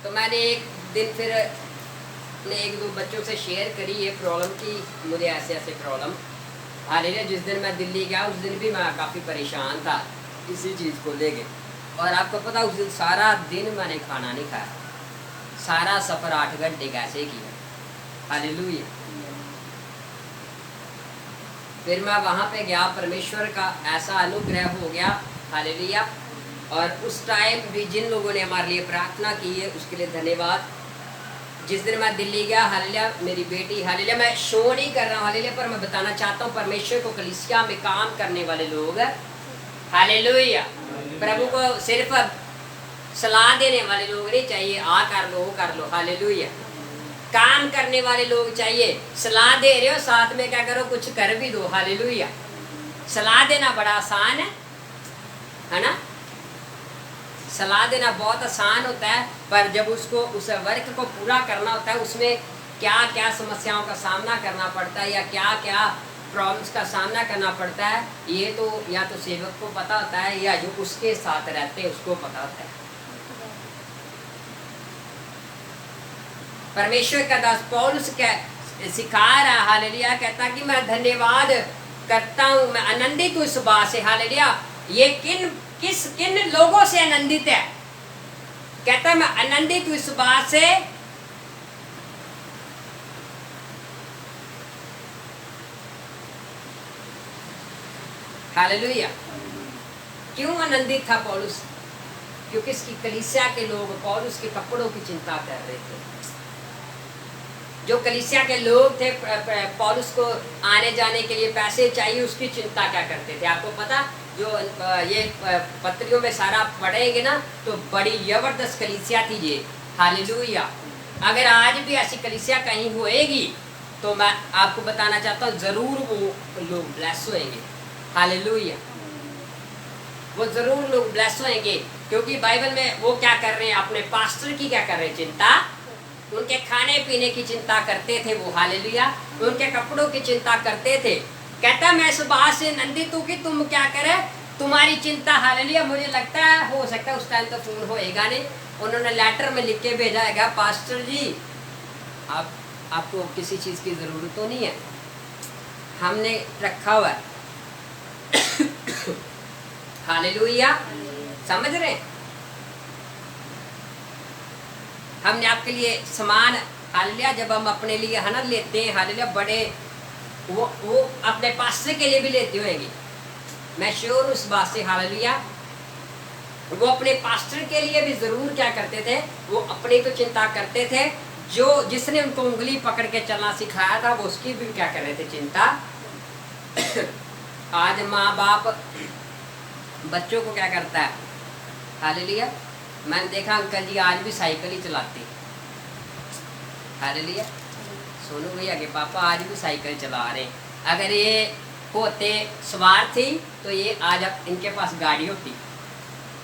तो मैंने एक दिन फिर अपने एक दो बच्चों से शेयर करी ये प्रॉब्लम की, मुझे ऐसे ऐसे प्रॉब्लम। हालेलुया। जिस दिन मैं दिल्ली गया उस दिन भी मैं काफ़ी परेशान था इसी चीज़ को लेके। और आपको पता, उस दिन सारा दिन मैंने खाना नहीं खाया, सारा सफ़र 8 घंटे कैसे किया। हालेलुया। फिर मैं वहाँ पे गया, परमेश्वर का ऐसा अनुग्रह हो गया। हालेलुया। और उस टाइम भी जिन लोगों ने हमारे लिए प्रार्थना की है उसके लिए धन्यवाद। जिस दिन मैं दिल्ली गया, हालेलुया, मेरी बेटी, हालेलुया, मैं शो नहीं कर रहा हूँ, हालेलुया, पर मैं बताना चाहता हूँ परमेश्वर को कलीसिया में काम करने वाले लोग, हालेलुया, प्रभु को सिर्फ सलाह देने वाले लोग नहीं चाहिए, आ कर लो, वो कर लो। हालेलुया। काम करने वाले लोग चाहिए। सलाह दे रहे हो, साथ में क्या करो, कुछ कर भी दो। हालेलुया। सलाह देना बड़ा आसान है ना? सलाह देना बहुत आसान होता है, पर जब उसको उस वर्क को पूरा करना होता है, उसमें क्या क्या समस्याओं का सामना करना पड़ता है या क्या क्या प्रॉब्लम्स का सामना करना पड़ता है, ये तो या तो सेवक को पता होता है या जो उसके साथ रहते हैं उसको पता होता है। परमेश्वर का दास पौलुस सिखा रहा, हालेलुया, कहता कि मैं धन्यवाद करता हूँ, मैं आनंदित हूँ इस बात से। हालेलुया। ये किन लोगों से आनंदित है? कहता मैं आनंदित हूँ इस बात से हालेलुया। क्यों आनंदित था पौलुस? क्योंकि इसकी कलीसिया के लोग पौलुस के कपड़ों की चिंता कर रहे थे। जो कलीसिया के लोग थे, पौलुस को आने जाने के लिए पैसे चाहिए, उसकी चिंता क्या करते थे? आपको पता, जो ये पत्रियों में सारा पढ़ेंगे ना, तो बड़ी जबरदस्त कलीसिया थी ये। हालेलुया। अगर आज भी ऐसी कलीसिया कहीं होएगी तो मैं आपको बताना चाहता हूँ, ज़रूर वो लोग ब्लेस होएंगे। हालेलुया। वो ज़रूर लोग ब्लेस होएंगे। क्योंकि बाइबल में वो क्या कर रहे हैं, अपने पास्टर की क्या कर रहे हैं, चिंता। उनके खाने पीने की चिंता करते थे वो, हालेलुया। उनके कपड़ों की चिंता करते थे। कहता मैं इस बात से नंदित हूँ कि तुम क्या करे, तुम्हारी चिंता, हालेलुया। मुझे लगता है हो सकता है उस टाइम तो फोन होएगा नहीं, उन्होंने लेटर में लिख के भेजा है, पास्टर जी आपको किसी चीज़ की ज़रूरत तो नहीं है, हमने रखा हुआ है। हालेलुया, समझ रहे हैं? हमने आपके लिए सामान, हालेलुया, जब हम अपने लिए हनर लेते हैं, हालेलुया, बड़े वो अपने पास्टर के लिए भी लेते होंगे, मैं श्योर हूँ इस बात से, हालेलुया। वो अपने पास्टर के लिए भी जरूर क्या करते थे, वो अपनी तो चिंता करते थे, जो जिसने उनको उंगली पकड़ के चलना सिखाया था वो उसकी भी क्या कर रहे थे, चिंता। आज माँ बाप बच्चों को क्या करता है, हालेलुया। मैंने देखा अंकल जी आज भी साइकिल ही चलाते, हालेलुया। सोनू भैया के पापा आज भी साइकिल चला रहे। अगर ये होते सवार थी तो ये आज अब इनके पास गाड़ी होती,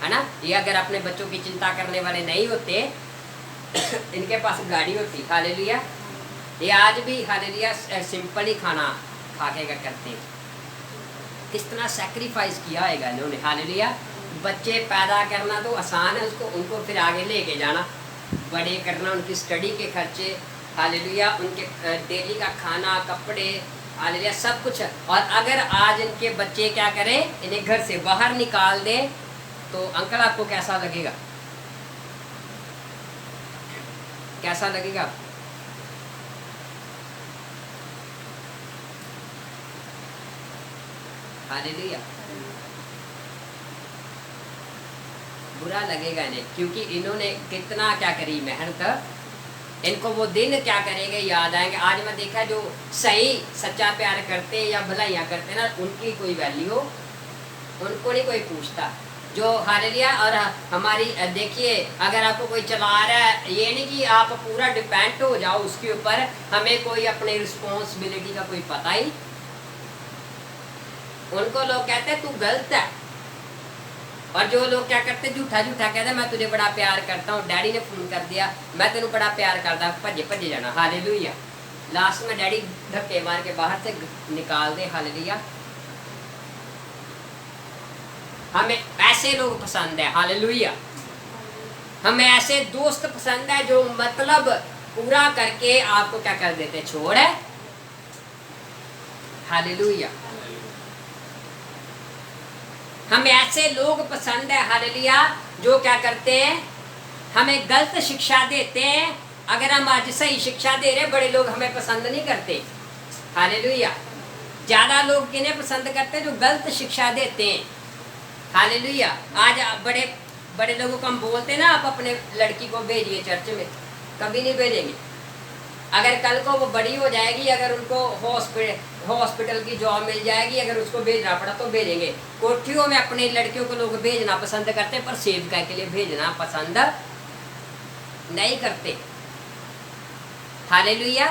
है ना। ये अगर अपने बच्चों की चिंता करने वाले नहीं होते इनके पास गाड़ी होती, हालेलुया। ये आज भी, हालेलुया, सिंपल ही खाना खा के क्या करते हैं। किस तरह सैक्रिफाइस किया है इन्होंने, हालेलुया। बच्चे पैदा करना तो आसान है, उसको उनको फिर आगे लेके जाना, बड़े करना, उनकी स्टडी के खर्चे, हालेलुया, उनके डेली का खाना, कपड़े, हालेलुया, सब कुछ। और अगर आज इनके बच्चे क्या करें, इन्हें घर से बाहर निकाल दें तो अंकल आपको कैसा लगेगा, कैसा लगेगा? हालेलुया, बुरा लगेगा इन्हें, क्योंकि इन्होंने कितना क्या करी मेहनत। इनको वो दिन क्या करेंगे, याद आएंगे। आज मैं देखा जो सही सच्चा प्यार करते या भलाइयाँ करते ना, उनकी कोई वैल्यू, उनको नहीं कोई पूछता। जो हालेलुया, और हमारी देखिए, अगर आपको कोई चला रहा है, ये नहीं कि आप पूरा डिपेंड हो जाओ उसके ऊपर, हमें कोई अपनी रिस्पॉन्सिबिलिटी का कोई पता ही। उनको लोग कहते हैं तू गलत है, और जो लोग क्या करते झूठा झूठा कहते हैं मैं तुझे बड़ा प्यार करता हूँ, डैडी ने फोन कर दिया मैं तेन बड़ा प्यार करता, भजे भजे जाना, हालेलुया। लास्ट में डैडी धक्के मार के बाहर से निकाल दे, हालेलुया। हमें ऐसे लोग पसंद है, हालेलुया। हमें ऐसे दोस्त पसंद है जो मतलब पूरा करके आपको क्या कर देते, छोड़ है, हालेलुया। हमें ऐसे लोग पसंद है, हालेलुया, जो क्या करते हैं, हमें गलत शिक्षा देते हैं। अगर हम आज सही शिक्षा दे रहे, बड़े लोग हमें पसंद नहीं करते, हालेलुया। ज्यादा लोग किन्हें पसंद करते हैं, जो गलत शिक्षा देते हैं, हालेलुया। आज बड़े बड़े लोगों को हम बोलते हैं ना, आप अपने लड़की को भेजिए चर्च में, कभी नहीं भेजेंगे। अगर कल को वो बड़ी हो जाएगी, अगर उनको हॉस्पिटल की जॉब मिल जाएगी, अगर उसको भेजना पड़ा तो भेजेंगे। कोठियों में अपनी लड़कियों को लोग भेजना पसंद करते हैं, पर सेविका के लिए भेजना पसंद नहीं करते, हालेलुया।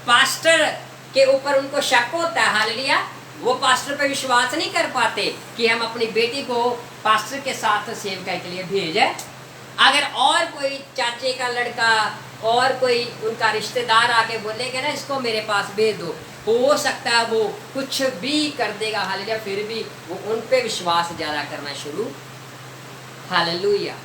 पास्टर के ऊपर उनको शक होता है, हालेलुया। वो पास्टर पे विश्वास नहीं कर पाते कि हम अपनी बेटी को पास्टर के साथ सेविका के लिए भेजें। अगर और कोई चाचे का लड़का और कोई उनका रिश्तेदार आके बोलेगा ना इसको मेरे पास भेज दो, हो सकता है वो कुछ भी कर देगा, हालेलुया। फिर भी वो उन पे विश्वास ज़्यादा करना शुरू, हालेलुया।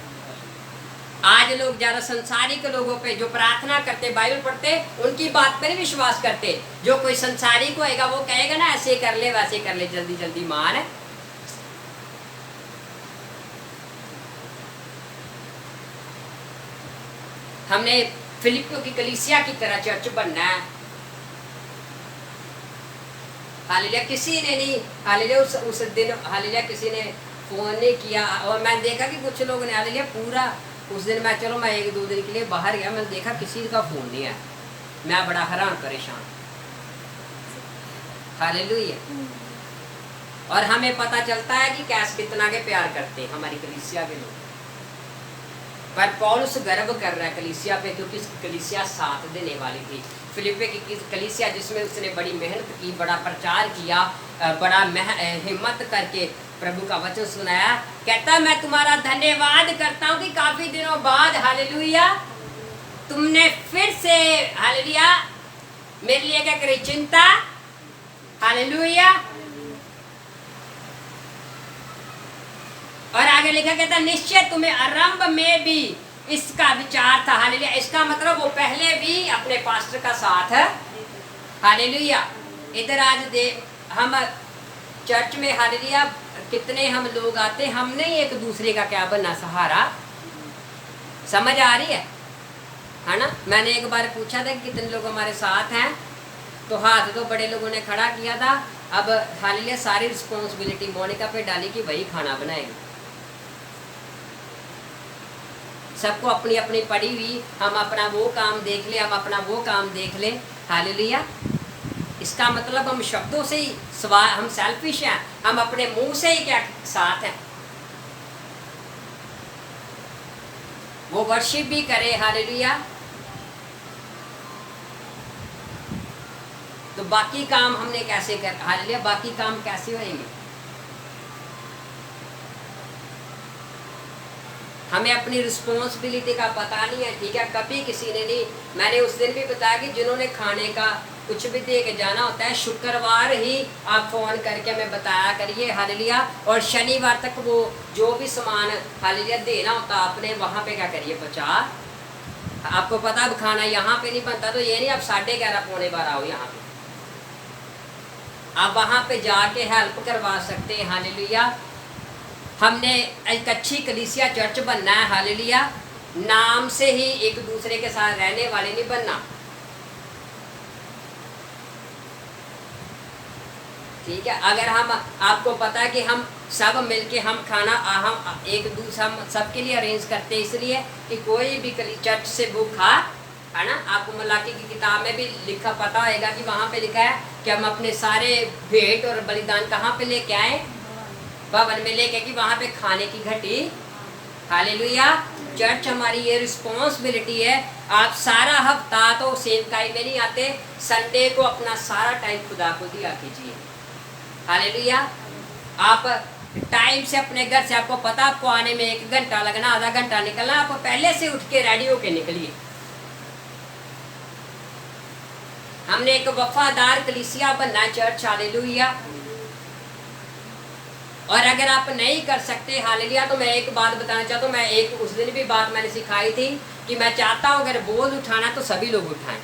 आज लोग ज़्यादा संसारिक लोगों पे जो प्रार्थना करते, बाइबल पढ़ते, उनकी बात पे नहीं विश्वास करते। जो कोई संसारिक होएगा वो कहेगा ना ऐसे कर ले वैसे कर ले, जल्दी जल्दी मान। हमने फिलिपियों की कलीसिया की तरह चर्च बनना है, हालेलुया। किसी ने नहीं, हालेलुया, उस दिन हालेलुया किसी ने फोन नहीं किया। और मैं देखा कि कुछ लोग ने, हालेलुया, पूरा उस दिन मैं, चलो मैं 1-2 दिन के लिए बाहर गया, मैंने देखा किसी का फोन नहीं आया, मैं बड़ा हैरान परेशान, हालेलुया। और हमें पता चलता है कि कैसे कितना के प्यार करते हैं हमारी कलीसिया के लोग। पर पौलुस गर्व कर रहा है कलीसिया पे, क्योंकि कलीसिया साथ देने वाली थी। फिलिप्पी की कलीसिया जिसमें उसने बड़ी मेहनत की, बड़ा प्रचार किया, बड़ा हिम्मत करके प्रभु का वचन सुनाया, कहता मैं तुम्हारा धन्यवाद करता हूँ कि काफी दिनों बाद हालेलुया तुमने फिर से हालेलुया मेरे लिए क्या करी, चिंता। हालेलुया। और आगे लिखा कहता निश्चय तुम्हें आरंभ में भी इसका विचार था। हालेलुया। इसका मतलब वो पहले भी अपने पास्टर का साथ है। हालेलुया। इधर आज हम चर्च में हालेलुया कितने हम लोग आते, हमने एक दूसरे का क्या बनना, सहारा। समझ आ रही है ना। मैंने एक बार पूछा था कि कितने लोग हमारे साथ हैं, तो हाथ तो बड़े लोगों ने खड़ा किया था। अब हालेलुया सारी रिस्पॉन्सिबिलिटी मोनिका पे डाली कि वही खाना बनाएगी। सबको अपनी अपनी पड़ी हुई, हम अपना वो काम देख ले, हम अपना वो काम देख ले। हालेलुया। इसका मतलब हम शब्दों से ही हम सेल्फिश हैं, हम अपने मुंह से ही क्या साथ हैं। वो वर्शिप भी करे। हालेलुया। तो बाकी काम हमने कैसे कर, हालेलुया बाकी काम कैसे होंगे। हमें अपनी रिस्पॉन्सिबिलिटी का पता नहीं है, ठीक है। कभी किसी ने नहीं, मैंने उस दिन भी बताया कि जिन्होंने खाने का कुछ भी दे के जाना होता है, शुक्रवार ही आप फ़ोन करके हमें बताया करिए। हालेलुया। और शनिवार तक वो जो भी सामान हालेलुया देना होता आपने वहाँ पे क्या करिए, पहुँचा। आपको पता अब खाना यहाँ पे नहीं बनता, तो ये नहीं आप 11:30 पौने 12 आओ यहाँ पे, आप वहाँ पे जाके हेल्प करवा सकते हैं। हालेलुया। हमने एक अच्छी कलीसिया चर्च बनना है। हालेलुया। नाम से ही एक दूसरे के साथ रहने वाले नहीं बनना, ठीक है। अगर हम, आपको पता है कि हम सब मिलके हम खाना हम एक दूसरे हम सबके लिए अरेंज करते हैं, इसलिए कि कोई भी चर्च से भूखा है ना। आपको मलाकी की किताब में भी लिखा पता होगा कि वहाँ पे लिखा है कि हम अपने सारे भेंट और बलिदान कहाँ पे लेके आए, भवन में लेके, कि वहाँ पे खाने की घटी। हालेलुया। चर्च हमारी ये रिस्पॉन्सिबिलिटी है। आप सारा हफ्ता तो सेवकाई में नहीं आते, संडे को अपना सारा टाइम खुदा को दिया कीजिए। हालेलुया। आप टाइम से अपने घर से, आपको पता आपको आने में 1 घंटा लगना, आधा घंटा निकलना, आप पहले से उठ के रेडी होके निकलिए। हमने एक वफादार कलीसिया बनना है चर्च। हालेलुया। और अगर आप नहीं कर सकते हालेलुया, तो मैं एक बात बताना चाहता हूँ। मैं एक उस दिन भी बात मैंने सिखाई थी कि मैं चाहता हूँ अगर बोझ उठाना तो सभी लोग उठाएं।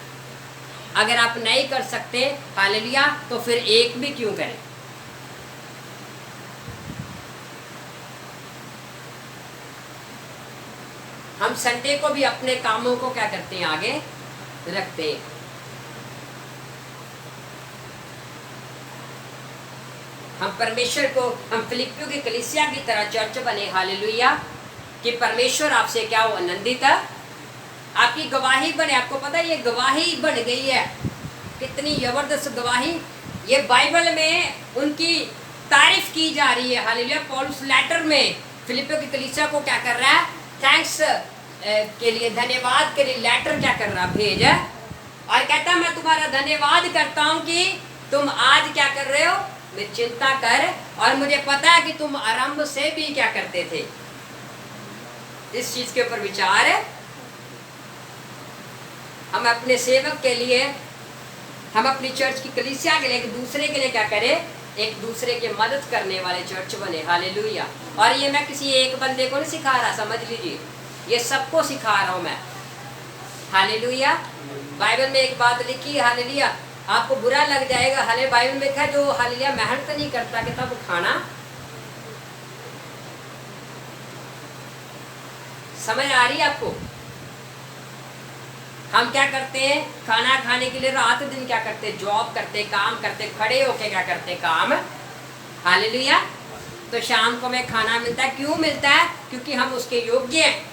अगर आप नहीं कर सकते हालेलुया, तो फिर एक भी क्यों करें। हम संडे को भी अपने कामों को क्या करते हैं, आगे रखते हैं। हम परमेश्वर को, हम फिलिपियों की कलीसिया की तरह चर्च बने। हालेलुया। कि परमेश्वर आपसे क्या हो, आनंदित है, आपकी गवाही बने। आपको पता है ये गवाही बन गई है, कितनी जबरदस्त गवाही। ये बाइबल में उनकी तारीफ की जा रही है। हालेलुया। पौलुस लेटर में फिलिपियों की कलीसिया को क्या कर रहा है, थैंक्स के लिए, धन्यवाद के लिए लेटर क्या कर रहा, भेज है। और कहता मैं तुम्हारा धन्यवाद करता हूँ कि तुम आज क्या कर रहे हो, मैं चिंता कर, और मुझे पता है कि तुम आरंभ से भी क्या करते थे। इस चीज के ऊपर विचार है। हम अपने सेवक के लिए, हम अपनी चर्च की कलीसिया के लिए, एक दूसरे के लिए क्या करें, एक दूसरे के मदद करने वाले चर्च बने। हालेलुया। और ये मैं किसी एक बंदे को नहीं सिखा रहा, समझ लीजिए, ये सबको सिखा रहा हूं मैं। हालेलुया। बाइबल में एक बात लिखी है। हालेलुया। आपको बुरा लग जाएगा, हाले बाइबल में लिखा जो हालेलुया मेहनत नहीं करता कि तब खाना, समझ आ रही है आपको। हम क्या करते हैं, खाना खाने के लिए रात दिन क्या करते, जॉब करते, काम करते, खड़े होके क्या करते, काम। हालेलुया। तो शाम को हमें खाना मिलता है, क्यों मिलता है, क्योंकि हम उसके योग्य हैं।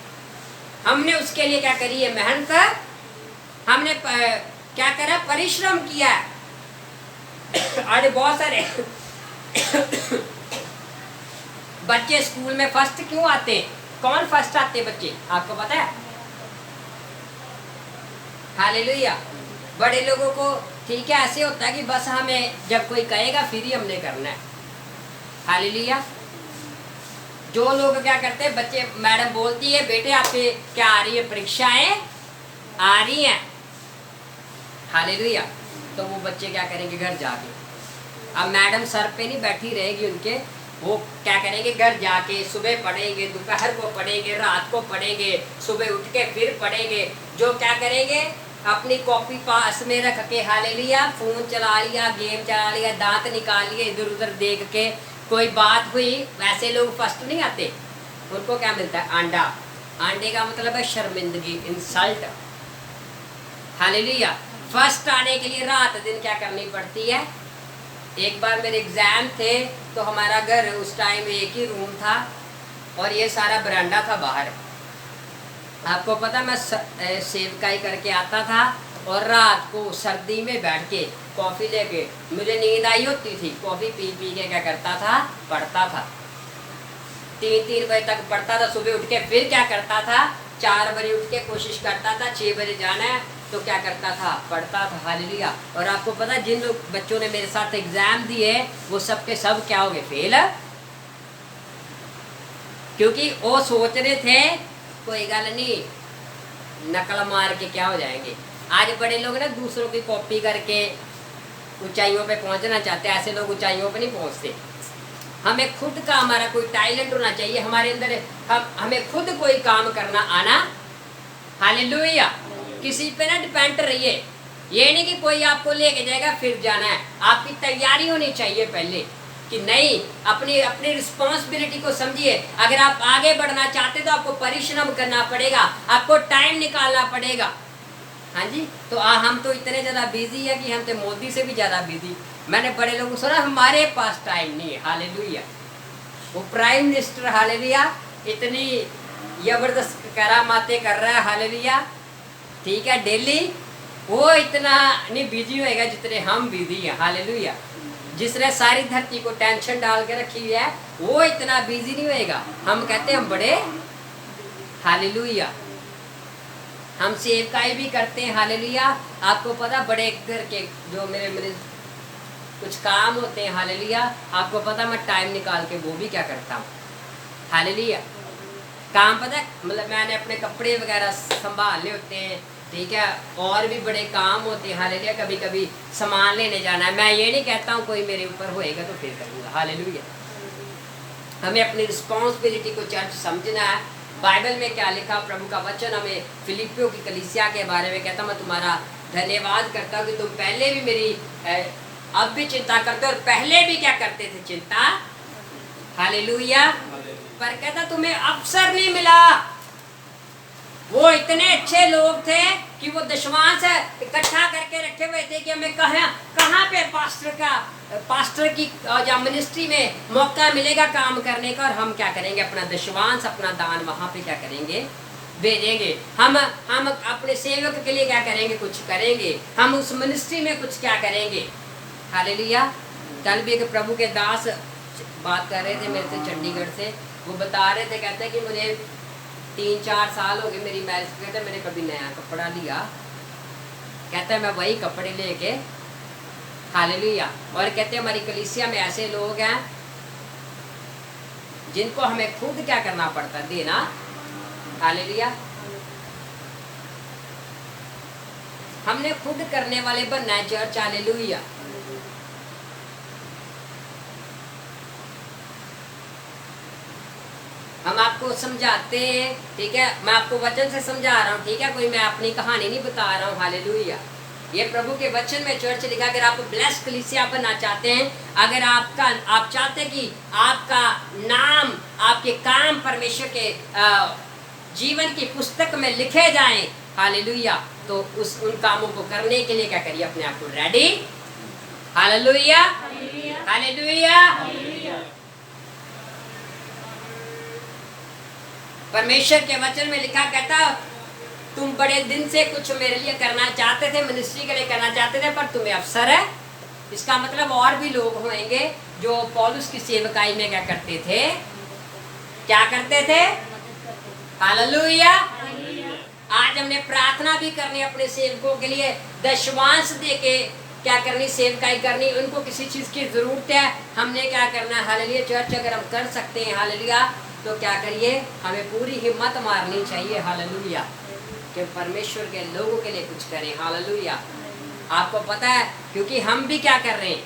हमने उसके लिए क्या करी है, मेहनत, हमने क्या करा, परिश्रम किया। आज बहुत सारे बच्चे स्कूल में फर्स्ट क्यों आते हैं, कौन फर्स्ट आते बच्चे, आपको पता है। हालेलुया। बड़े लोगों को ठीक है ऐसे होता है कि बस हमें जब कोई कहेगा फिर ही हमने करना है। हालेलुया। जो लोग क्या करते हैं, बच्चे, मैडम बोलती है बेटे आपके क्या आ रही है, परीक्षाएं आ रही हैं, हालेलुया, तो वो बच्चे क्या करेंगे घर जाके, अब मैडम सर पे नहीं बैठी रहेगी उनके, वो क्या करेंगे घर जाके सुबह पढ़ेंगे, दोपहर को पढ़ेंगे, रात को पढ़ेंगे, सुबह उठ के फिर पढ़ेंगे। जो क्या करेंगे, अपनी कॉपी पास में रख के, हालेलुया, फोन चला लिया, गेम चला लिया, दांत निकाल लिए, इधर उधर देख के, कोई बात हुई, वैसे लोग फर्स्ट नहीं आते, उनको क्या मिलता है, अंडा। अंडे का मतलब है शर्मिंदगी, इंसल्ट, हालेलुया। फर्स्ट आने के लिए रात दिन क्या करनी पड़ती है। एक बार मेरे एग्जाम थे तो हमारा घर उस टाइम एक ही रूम था और ये सारा बरांडा था बाहर। आपको पता, मैं सेवकाई करके आता था और रात को सर्दी में बैठ के कॉफ़ी लेके, मुझे नींद आई होती थी, कॉफ़ी पी पी के क्या करता था, पढ़ता था, 3-3 बजे तक पढ़ता था। सुबह उठ के फिर क्या करता था, 4 बजे उठ के कोशिश करता था, 6 बजे जाना है तो क्या करता था, पढ़ता था, हालेलुया। और आपको पता, जिन लोग बच्चों ने मेरे साथ एग्जाम दिए वो सब के सब क्या हो गए, फेल, क्योंकि वो सोच रहे थे कोई गल नहीं, नकल मार के क्या हो जाएंगे। आज बड़े लोग ना दूसरों की कॉपी करके ऊंचाइयों पे पहुंचना चाहते हैं, ऐसे लोग ऊंचाइयों पे नहीं पहुंचते। हमें खुद का, हमारा कोई टैलेंट होना चाहिए हमारे अंदर, हमें खुद कोई काम करना आना, हालेलुया। किसी पे ना डिपेंड रहिए, ये नहीं कि कोई आपको लेके जाएगा फिर जाना है। आपकी तैयारी होनी चाहिए पहले कि नहीं, अपनी अपनी रिस्पॉन्सिबिलिटी को समझिए। अगर आप आगे बढ़ना चाहते तो आपको परिश्रम करना पड़ेगा, आपको टाइम निकालना पड़ेगा। हाँ जी, तो हम तो इतने ज़्यादा बिजी है कि हम तो मोदी से भी ज़्यादा बिजी। मैंने बड़े लोगों को सुना हमारे पास टाइम नहीं है, हालेलुया। वो प्राइम मिनिस्टर, हालेलुया, इतनी जबरदस्त करामातें कर रहा है, हालेलुया, ठीक है, डेली वो इतना नहीं बिजी होएगा जितने हम बिजी हैं, हालेलुया। जिसने सारी धरती को टेंशन डाल के रखी हुई है वो इतना बिजी नहीं होएगा। हम कहते हैं हम बड़े, हालेलुया, हम सेवकाई भी करते हैं, हालेलुया। आपको पता, बड़े घर के जो मेरे कुछ काम होते हैं, हालेलुया, आपको पता मैं टाइम निकाल के वो भी क्या करता हूँ, हालेलुया। काम पता, मतलब मैंने अपने कपड़े वगैरह संभालने होते हैं, ठीक है, और भी बड़े काम होते हैं, हालेलुया। कभी कभी सामान लेने जाना है, मैं ये नहीं कहता हूँ कोई मेरे ऊपर होएगा तो फिर करूँगा, हालेलुया। हमें अपनी रिस्पॉन्सिबिलिटी को चर्च समझना है। बाइबल में क्या लिखा, प्रभु का वचन हमें फिलिपियों की कलीसिया के बारे में कहता, मैं तुम्हारा धन्यवाद करता हूँ कि तुम पहले भी मेरी अब भी चिंता करते हो और पहले भी क्या करते थे, चिंता, हालेलुया। पर कहता तुम्हें अवसर नहीं मिला। वो इतने अच्छे लोग थे कि वो दशमांश इकट्ठा करके रखे हुए थे कि हमें कहाँ पे पास्टर की या मिनिस्ट्री में मौका मिलेगा काम करने का, और हम क्या करेंगे, अपना दशमांश, अपना दान वहाँ पे क्या करेंगे, भेजेंगे। हम अपने सेवक के लिए क्या करेंगे, कुछ करेंगे, हम उस मिनिस्ट्री में कुछ क्या करेंगे, हालेलुया। कल भी एक प्रभु के दास बात कर रहे थे मेरे से चंडीगढ़ से, वो बता रहे थे, कहते हैं कि मुझे 3-4 साल हो गए मेरी मैरिज को, कहते मैंने कभी नया कपड़ा लिया, कहते हैं मैं वही कपड़े लेके, हालेलुया। और कहते हैं हमारी कलीसिया में ऐसे लोग हैं जिनको हमें खुद क्या करना पड़ता, देना, हालेलुया। हमने खुद करने वाले बनना है चर्च, हालेलुया। हम आपको समझाते हैं, ठीक है, मैं आपको वचन से समझा रहा हूँ, ठीक है, कोई मैं अपनी कहानी नहीं बता रहा हूँ, हालेलुया। ये प्रभु के वचन में चर्च लिखा। अगर आप ब्लेस्ड कलीसिया बनना चाहते हैं, अगर आप चाहते हैं कि आपका नाम, आपके काम परमेश्वर के जीवन की पुस्तक में लिखे जाएं, हालेलुया, तो उन कामों को करने के लिए क्या करिए, अपने आप को रेडी, हालेलुया, हालेलुया। परमेश्वर के वचन में लिखा, कहता तुम बड़े दिन से कुछ मेरे लिए करना चाहते थे, मिनिस्ट्री के लिए करना चाहते थे, पर तुम्हें अवसर है। इसका मतलब और भी लोग होंगे जो पौलुस की सेवकाई में क्या करते थे, क्या करते थे, हालेलुया। आज हमने प्रार्थना भी करनी अपने सेवकों के लिए, दशमांश दे के क्या करनी, सेवकाई करनी, उनको किसी चीज़ की ज़रूरत है, हमने क्या करना है, हालेलुया। चर्च अगर हम कर सकते हैं, हालेलुया, तो क्या करिए, हमें पूरी हिम्मत मारनी चाहिए, हालेलुया, कि परमेश्वर के लोगों के लिए कुछ करें, हालेलुया। आपको पता है, क्योंकि हम भी क्या कर रहे हैं,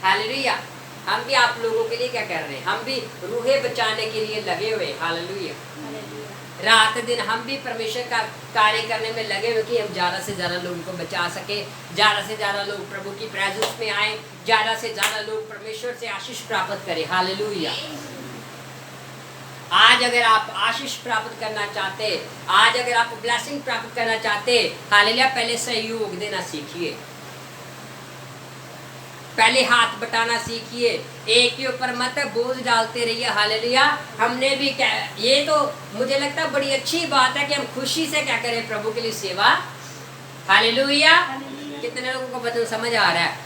हालेलुया, हम भी आप लोगों के लिए क्या कर रहे हैं, हम भी रूहें बचाने के लिए लगे हुए, हालेलुया। रात दिन हम भी परमेश्वर का कार्य करने में लगे हुए कि हम ज़्यादा से ज़्यादा लोगों को बचा सके, ज़्यादा से ज़्यादा लोग प्रभु की प्रेजेंस में आए, ज़्यादा से ज़्यादा लोग परमेश्वर से आशीष प्राप्त करें, हालेलुया। आज अगर आप आशीष प्राप्त करना चाहते, आज अगर आप ब्लेसिंग प्राप्त करना चाहते, हालेलुया, पहले सहयोग देना सीखिए, पहले हाथ बटाना सीखिए, एक के ऊपर मत बोझ डालते रहिए, हालेलुया। हमने भी क्या, ये तो मुझे लगता है बड़ी अच्छी बात है कि हम खुशी से क्या करें, प्रभु के लिए सेवा, हालेलुया। कितने लोगों को वचन समझ आ रहा है?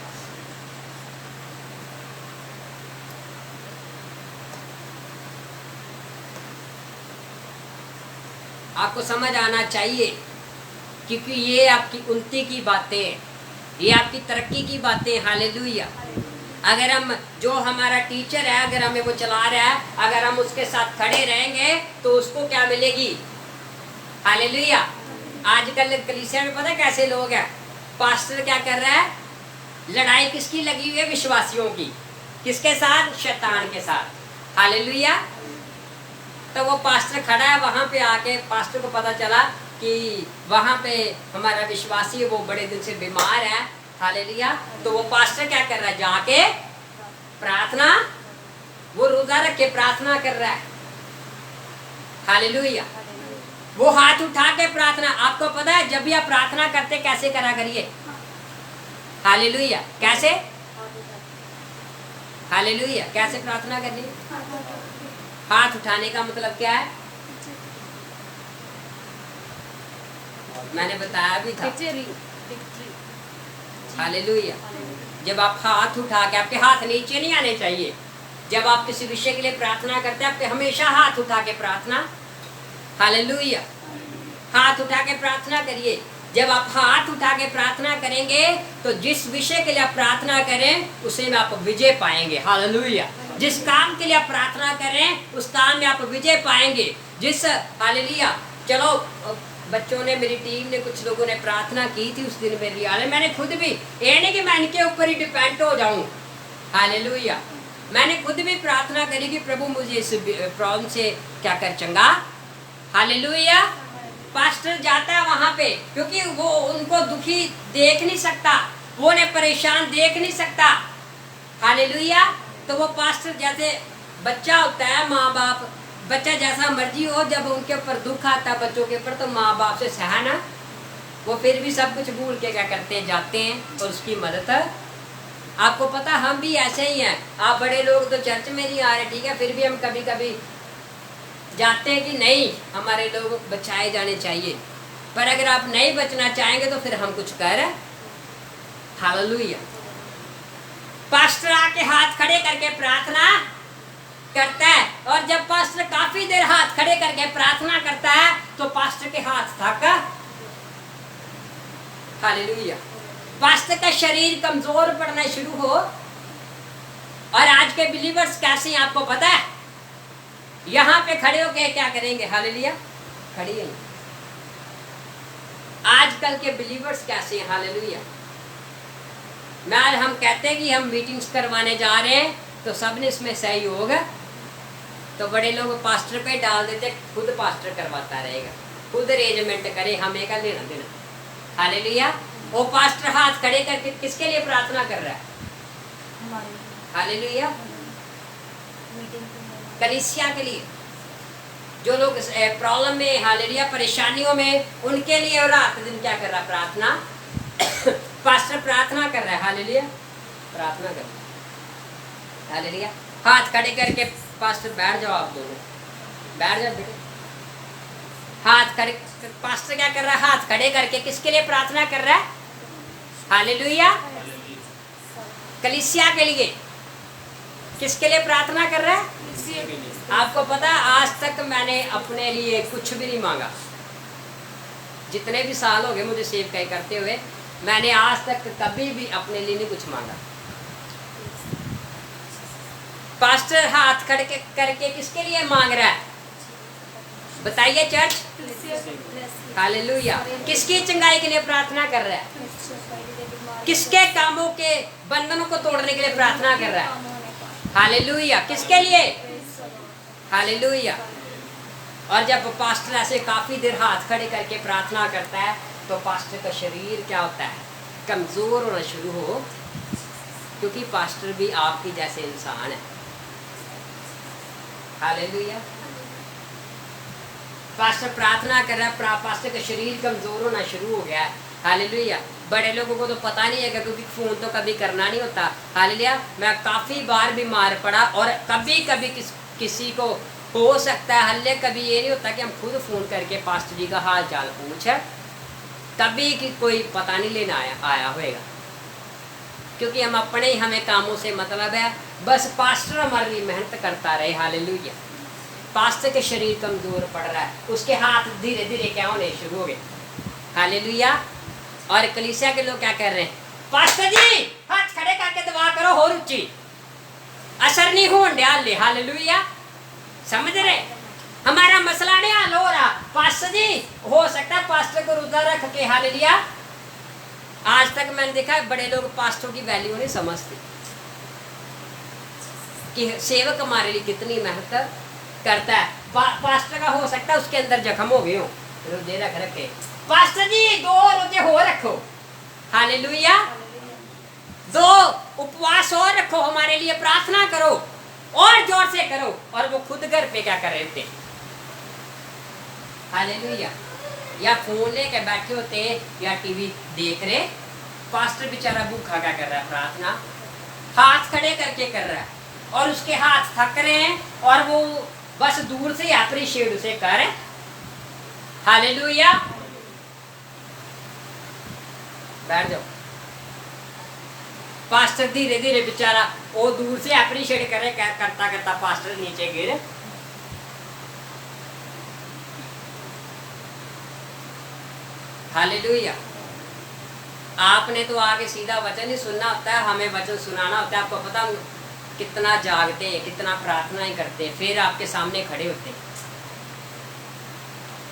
आपको समझ आना चाहिए, क्योंकि ये आपकी उन्नति की बातें, ये आपकी तरक्की की बातें, हालेलुया। अगर हम, जो हमारा टीचर है, अगर हमें वो चला रहा है, अगर हम उसके साथ खड़े रहेंगे तो उसको क्या मिलेगी, हालेलुया। आजकल कलीसिया में पता है कैसे लोग हैं, पास्टर क्या कर रहा है, लड़ाई किसकी लगी हुई है, विश्वासियों की, किसके साथ, शैतान के साथ, हालेलुया। तो वो पास्टर खड़ा है वहाँ पे आके, पास्टर को पता चला कि वहाँ पे हमारा विश्वासी वो बड़े दिन से बीमार है, हालेलुया। तो वो पास्टर क्या कर रहा है, जाके प्रार्थना, वो रोजा रख के प्रार्थना कर रहा है, हालेलुया। वो हाथ उठा के प्रार्थना, आपको पता है जब भी आप प्रार्थना करते कैसे करा करिए, हालेलुया, कैसे, हालेलुया, कैसे प्रार्थना करनी, हाथ उठाने का मतलब क्या है, मैंने बताया भी था, हालेलुया। जब आप हाथ उठा के, आपके हाथ नीचे नहीं आने चाहिए, जब आप किसी विषय के लिए प्रार्थना करते हैं, आपके हमेशा हाथ उठा के प्रार्थना, हालेलुया, हाथ उठा के प्रार्थना करिए। जब आप हाथ उठा के प्रार्थना करेंगे तो जिस विषय के लिए आप प्रार्थना करें उसे में आप विजय पाएंगे, हालेलुया। जिस काम के लिए आप प्रार्थना करें उस काम में आप विजय पाएंगे, जिस, हालेलुया। चलो, बच्चों ने, मेरी टीम ने, कुछ लोगों ने प्रार्थना की थी उस दिन मेरे लिए, मैंने खुद भी, ये नहीं कि मैं इनके ऊपर ही डिपेंड हो जाऊं, हालेलुया। मैंने खुद भी प्रार्थना करी कि प्रभु मुझे इस प्रॉब्लम से क्या कर चंगा, हालेलुया। पास्टर जाता है वहां पे, क्योंकि वो उनको दुखी देख नहीं सकता, वो उन्हें परेशान देख नहीं सकता, हालेलुया। तो वो पास्टर, जैसे बच्चा होता है, माँ बाप, बच्चा जैसा मर्जी हो, जब उनके ऊपर दुख आता है बच्चों के ऊपर, तो माँ बाप से सहना, वो फिर भी सब कुछ भूल के क्या करते हैं, जाते हैं और उसकी मदद। आपको पता, हम भी ऐसे ही हैं। आप बड़े लोग तो चर्च में नहीं आ रहे, ठीक है, फिर भी हम कभी कभी जाते हैं कि नहीं, हमारे लोग बचाए जाने चाहिए। पर अगर आप नहीं बचना चाहेंगे तो फिर हम कुछ कर, हालेलुया। पास्टर आके हाथ खड़े करके प्रार्थना करता है, और जब पास्टर काफी देर हाथ खड़े करके प्रार्थना करता है तो पास्टर के हाथ थक, हालेलुया। पास्टर का शरीर कमजोर पड़ना शुरू हो। और आज के बिलीवर्स कैसे हैं आपको पता है, यहाँ पे खड़े होके क्या करेंगे, हालेलुया, खड़िए। आजकल के बिलीवर्स कैसे हैं, हालेलुया। मैं, हम कहते हैं कि हम मीटिंग्स करवाने जा रहे हैं तो सबने इसमें सहयोग, तो बड़े लोग पास्टर पे डाल देते, खुद पास्टर करवाता रहेगा, खुद अरेंजमेंट करे, हमें का लेना देना, हालेलुया। वो पास्टर हाथ खड़े करके किसके लिए प्रार्थना कर रहा है, हालेलुया, कलीसिया के लिए, जो लोग प्रॉब्लम में, हालेलुया, परेशानियों में, उनके लिए। और रात दिन क्या कर रहा है, प्रार्थना, पास्टर प्रार्थना कर रहा है, हालेलुया, प्रार्थना कर रहा है, हालेलुया। हाथ खड़े करके, पास्टर बैठ जाओ, आप दोनों बैठ जाओ बेटे, हाथ खड़े, पास्टर क्या कर रहा है, हाथ खड़े करके किसके लिए प्रार्थना कर रहा है, हालेलुया, कलीसिया के लिए। किसके लिए प्रार्थना कर रहा है, आपको पता, आज तक मैंने अपने लिए कुछ भी नहीं मांगा, जितने भी साल हो गए मुझे सेवकाई करते हुए, मैंने आज तक कभी भी अपने लिए नहीं कुछ मांगा। पास्टर हाथ खड़े करके किसके लिए मांग रहा है? बताइए चर्च। हालेलुया। किसकी चंगाई के लिए प्रार्थना कर रहा है? किसके कामों के बंधनों को तोड़ने के लिए प्रार्थना कर रहा है? हालेलुया। किसके लिए? हालेलुया। और जब पास्टर ऐसे काफी देर हाथ खड़े करके प्रार्थना करता है तो पास्टर का शरीर क्या होता है? कमजोर होना शुरू हो, क्योंकि पास्टर भी आपकी जैसे इंसान है। हालेलुया। पास्टर प्रार्थना कर रहा है, पास्टर का शरीर कमजोर होना शुरू हो गया है। हालेलुया। बड़े लोगों को तो पता नहीं है क्योंकि फोन तो कभी करना नहीं होता। हालेलुया। मैं काफ़ी बार बीमार पड़ा और कभी कभी किसी को हो सकता है हल्ले, कभी ये नहीं होता कि हम खुद फ़ोन करके पास्टर जी का हाल चाल पूछे, कभी कि कोई पता नहीं लेना आया होएगा, क्योंकि हम अपने ही हमें कामों से मतलब है। बस पास्टर हमारे लिए मेहनत करता रहे। हालेलुया। पास्टर के शरीर कमज़ोर पड़ रहा है, उसके हाथ धीरे धीरे क्या होने शुरू हो गए। हालेलुया। और कलीसिया के लोग क्या कर रहे हैं? पास्टर जी हाथ खड़े करके दुआ करो, हो रुचि असर नहीं हो ले। हालेलुया। समझ रहे? हमारा मसला नहीं हल हो रहा। पास्टर जी हो सकता है पास्टर को रोजा रख के। हालेलुया। आज तक मैंने देखा है बड़े लोग पास्टर की वैल्यू नहीं समझते कि सेवक हमारे लिए कितनी मेहनत करता है। पास्टर का हो सकता है उसके अंदर जख्म हो गए हो, रोजे रख रखे। पास्टर जी 2 रोजे हो रखो। हालेलुया। 2 उपवास और रखो, हमारे लिए प्रार्थना करो और जोर से करो। और वो खुद घर पे क्या कर रहे थे? हालेलुया। या फोन लेके बैठे होते या टीवी देख रहे। पास्टर बेचारा भूखा क्या कर रहा है? प्रार्थना हाथ खड़े करके कर रहा है और उसके हाथ थक रहे हैं और वो बस दूर से अप्रिशिएट उसे कर। हालेलुया। बैठ जाओ। पास्टर धीरे धीरे बेचारा वो दूर से अप्रिशिएट करे, करता करता पास्टर नीचे गिर। हालेलुया। आपने तो आगे सीधा वचन ही सुनना होता है, हमें वचन सुनाना होता है। आपको पता कितना जागते हैं, कितना प्रार्थनाएं करते हैं, फिर आपके सामने खड़े होते हैं।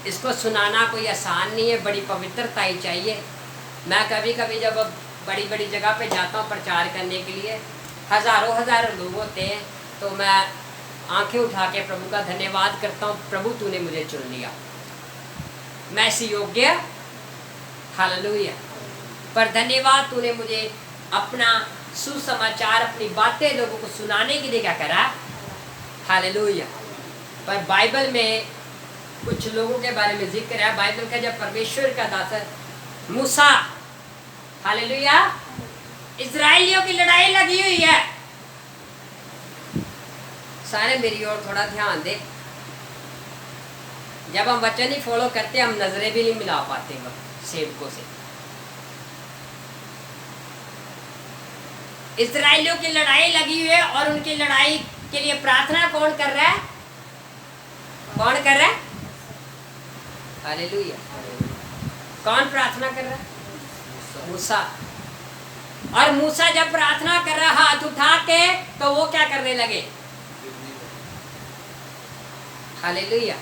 इसको सुनाना कोई आसान नहीं है, बड़ी पवित्रता ही चाहिए। मैं कभी कभी जब बड़ी बड़ी जगह पे जाता हूँ प्रचार करने के लिए, हज़ारों लोग होते हैं, तो मैं आंखें उठा के प्रभु का धन्यवाद करता हूँ। प्रभु तूने मुझे चुन लिया, मैं इस योग्य। हालेलुया। पर धन्यवाद तूने मुझे अपना सुसमाचार, अपनी बातें लोगों को सुनाने के लिए क्या करा। हालेलुया। पर बाइबल में कुछ लोगों के बारे में जिक्र है। बाइबल का जब परमेश्वर का दास मूसा, हालेलुया, इजराइलियों की लड़ाई लगी हुई है। सारे मेरी ओर थोड़ा ध्यान दे। जब हम वचन ही फॉलो करते हम नजरें भी नहीं मिला पाते सेवकों से। इजराइलियों की लड़ाई लगी हुई है और उनकी लड़ाई के लिए प्रार्थना कौन कर रहा है? कौन कर रहा है? हालेलुया। कौन प्रार्थना कर रहा है? मूसा। और मूसा जब प्रार्थना कर रहा हाथ उठा के, तो वो क्या करने लगे? हालेलुया।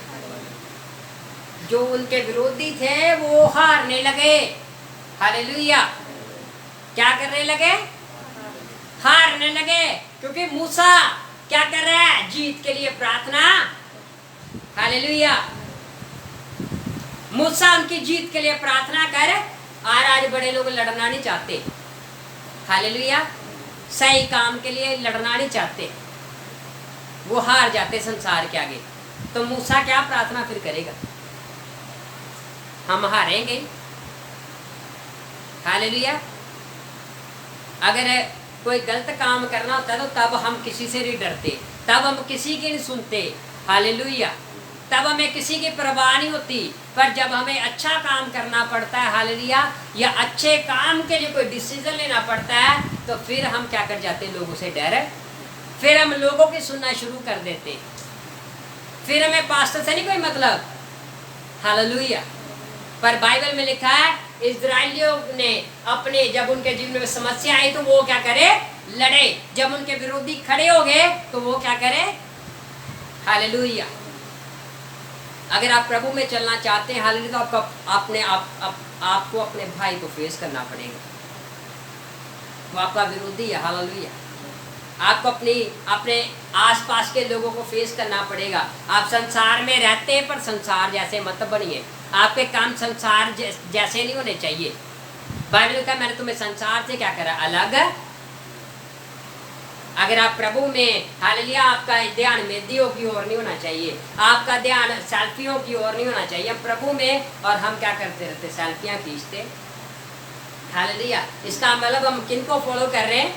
जो उनके विरोधी थे वो हारने लगे। हालेलुया। क्या करने लगे? हारने लगे। क्योंकि मूसा क्या कर रहा है? जीत के लिए प्रार्थना। हालेलुया। मूसा उनकी जीत के लिए प्रार्थना कर। और आज बड़े लोग लड़ना नहीं चाहते। हालेलुया। सही काम के लिए लड़ना नहीं चाहते, वो हार जाते संसार के आगे। तो मूसा क्या प्रार्थना फिर करेगा? हम हारेंगे। हालेलुया। अगर कोई गलत काम करना होता है तो तब हम किसी से नहीं डरते, तब हम किसी की नहीं सुनते। हालेलुया। तब हमें किसी की परवाह नहीं होती। पर जब हमें अच्छा काम करना पड़ता है, हालेलुया, या अच्छे काम के लिए कोई डिसीजन लेना पड़ता है, तो फिर हम क्या कर जाते हैं? लोगों से डर। फिर हम लोगों की सुनना शुरू कर देते। फिर हमें पास्टर से नहीं कोई मतलब। हालेलुया। पर बाइबल में लिखा है इजराइलियों ने अपने जब उनके जीवन में समस्या आई तो वो क्या करे, लड़े। जब उनके विरोधी खड़े हो गए तो वो क्या करे, हालेलुया। अगर आप प्रभु में चलना चाहते हैं हालेलुया, तो आपको अपने भाई को फेस करना पड़ेगा। वो आपका विरोधी है, हालेलुया। आपको अपने आसपास के लोगों को फेस करना पड़ेगा। आप संसार में रहते हैं पर संसार जैसे मत बनिए। आपके काम संसार जैसे नहीं होने चाहिए। बाइबल का मैंने तुम्हें संसार से क्या करा, अलग। अगर आप प्रभु में हालेलुया, आपका ध्यान मेदियों की ओर नहीं होना चाहिए, आपका ध्यान सेल्फियों की ओर नहीं होना चाहिए। हम प्रभु में, और हम क्या करते रहते, सेल्फियां खींचते, हालेलुया। इसका मतलब हम किनको फॉलो कर रहे हैं,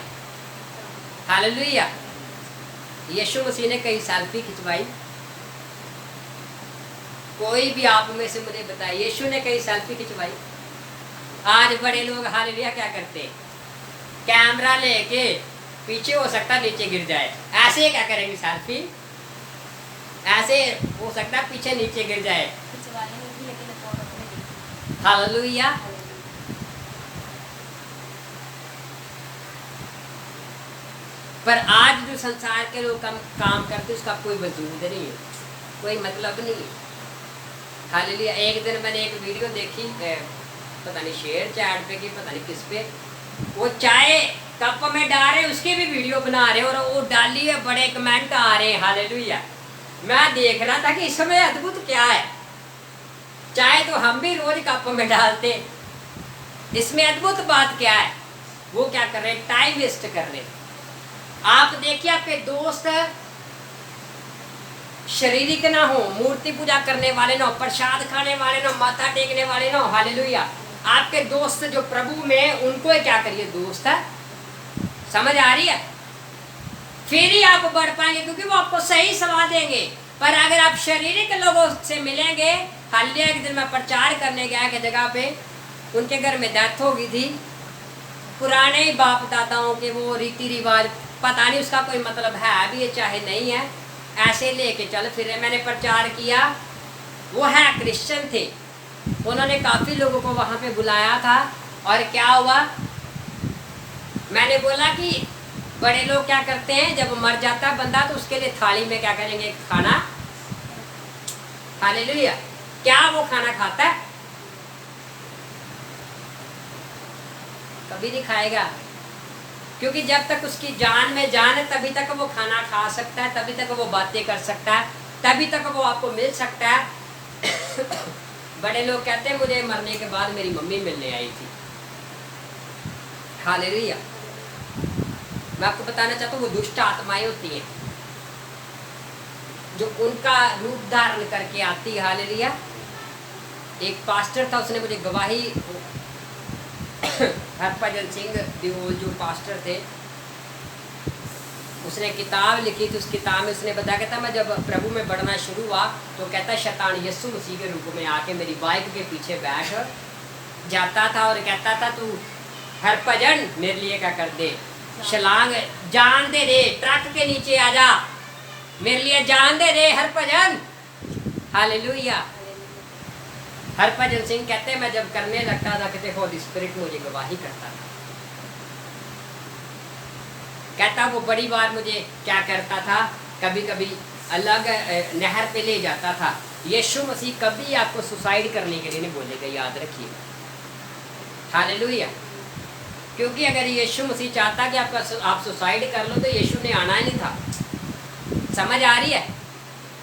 हालेलुया। यीशु मसीह ने कई सेल्फी खिंचवाई। कोई भी आप में से मुझे बताए, यीशु ने कई सेल्फी खिंचवाई। आज बड़े लोग हालेलुया क्या करते, कैमरा लेके पीछे हो सकता नीचे गिर जाए, ऐसे क्या करेंगे सेल्फी, ऐसे हो सकता पीछे नीचे गिर जाए, हालेलुया। पर आज जो संसार के लोग काम करते उसका कोई वजूद नहीं है, कोई मतलब नहीं है, हालेलुया। एक दिन मैंने एक वीडियो देखी, पता नहीं शेयर चैट पे कि पता नहीं किस पे, वो चाय कप में डाल रहे उसकी भी वीडियो बना रहे और वो डाली है, बड़े कमेंट आ रहे हैं, हालेलुया। मैं देख रहा था कि इसमें अद्भुत क्या है। चाय तो हम भी रोज कप में डालते, इसमें अद्भुत बात क्या है। वो क्या कर रहे हैं, टाइम वेस्ट कर रहे हैं। आप देखिए, आपके दोस्त शारीरिक ना हो, मूर्ति पूजा करने वाले ना हो, प्रसाद खाने वाले ना हो, माथा टेकने वाले ना हो, हालेलुया। आपके दोस्त जो प्रभु में, उनको क्या करिए, दोस्त है, समझ आ रही है। फिर ही आप बढ़ पाएंगे, क्योंकि वो आपको सही सलाह देंगे। पर अगर आप शारीरिक लोगों से मिलेंगे, हालेलुया। एक दिन मैं प्रचार करने गया एक जगह पे, उनके घर में डेथ हो गई थी। पुराने बाप दादाओं के वो रीति रिवाज, पता नहीं उसका कोई मतलब है भी चाहे नहीं है, ऐसे लेके चल फिर मैंने प्रचार किया। वो है क्रिश्चियन थे, उन्होंने काफ़ी लोगों को वहाँ पे बुलाया था। और क्या हुआ, मैंने बोला कि बड़े लोग क्या करते हैं, जब मर जाता है बंदा तो उसके लिए थाली में क्या करेंगे, खाना, हालेलुया। क्या वो खाना खाता है, कभी नहीं खाएगा, क्योंकि जब तक उसकी जान में जान है तभी तक वो खाना खा सकता है, तभी तक वो बातें कर सकता है, तभी तक वो आपको मिल सकता है। बड़े लोग कहते हैं मुझे मरने के बाद मेरी मम्मी मिलने आई थी, हालेलुया। मैं आपको बताना चाहता हूँ, वो दुष्ट आत्माएं होती हैं जो उनका रूप धारण करके आती है, हालेलुया। एक पास्टर था, उसने मुझे गवाही, हरभजन सिंह जो पास्टर थे, उसने किताब लिखी थी। उस किताब में उसने बताया, कहता मैं जब प्रभु में बढ़ना शुरू हुआ तो कहता शैतान यीशु मसीह के रूप में आके मेरी बाइक के पीछे बैठ जाता था और कहता था तू हरभजन मेरे लिए क्या कर दे, छलांग जान दे रे, ट्रक के नीचे आ जा, मेरे लिए जान दे रे हरभजन, हालेलुया। हरभजन सिंह कहते मैं जब करने लगता था, कहते होली स्पिरिट मुझे गवाही करता था। कहता वो बड़ी बार मुझे क्या करता था, कभी कभी अलग नहर पे ले जाता था। यीशु मसीह कभी आपको सुसाइड करने के लिए नहीं बोलेगा, याद रखिए, हालेलुया। क्योंकि अगर यीशु मसीह चाहता कि आप सुसाइड कर लो तो यीशु ने आना ही नहीं था, समझ आ रही है।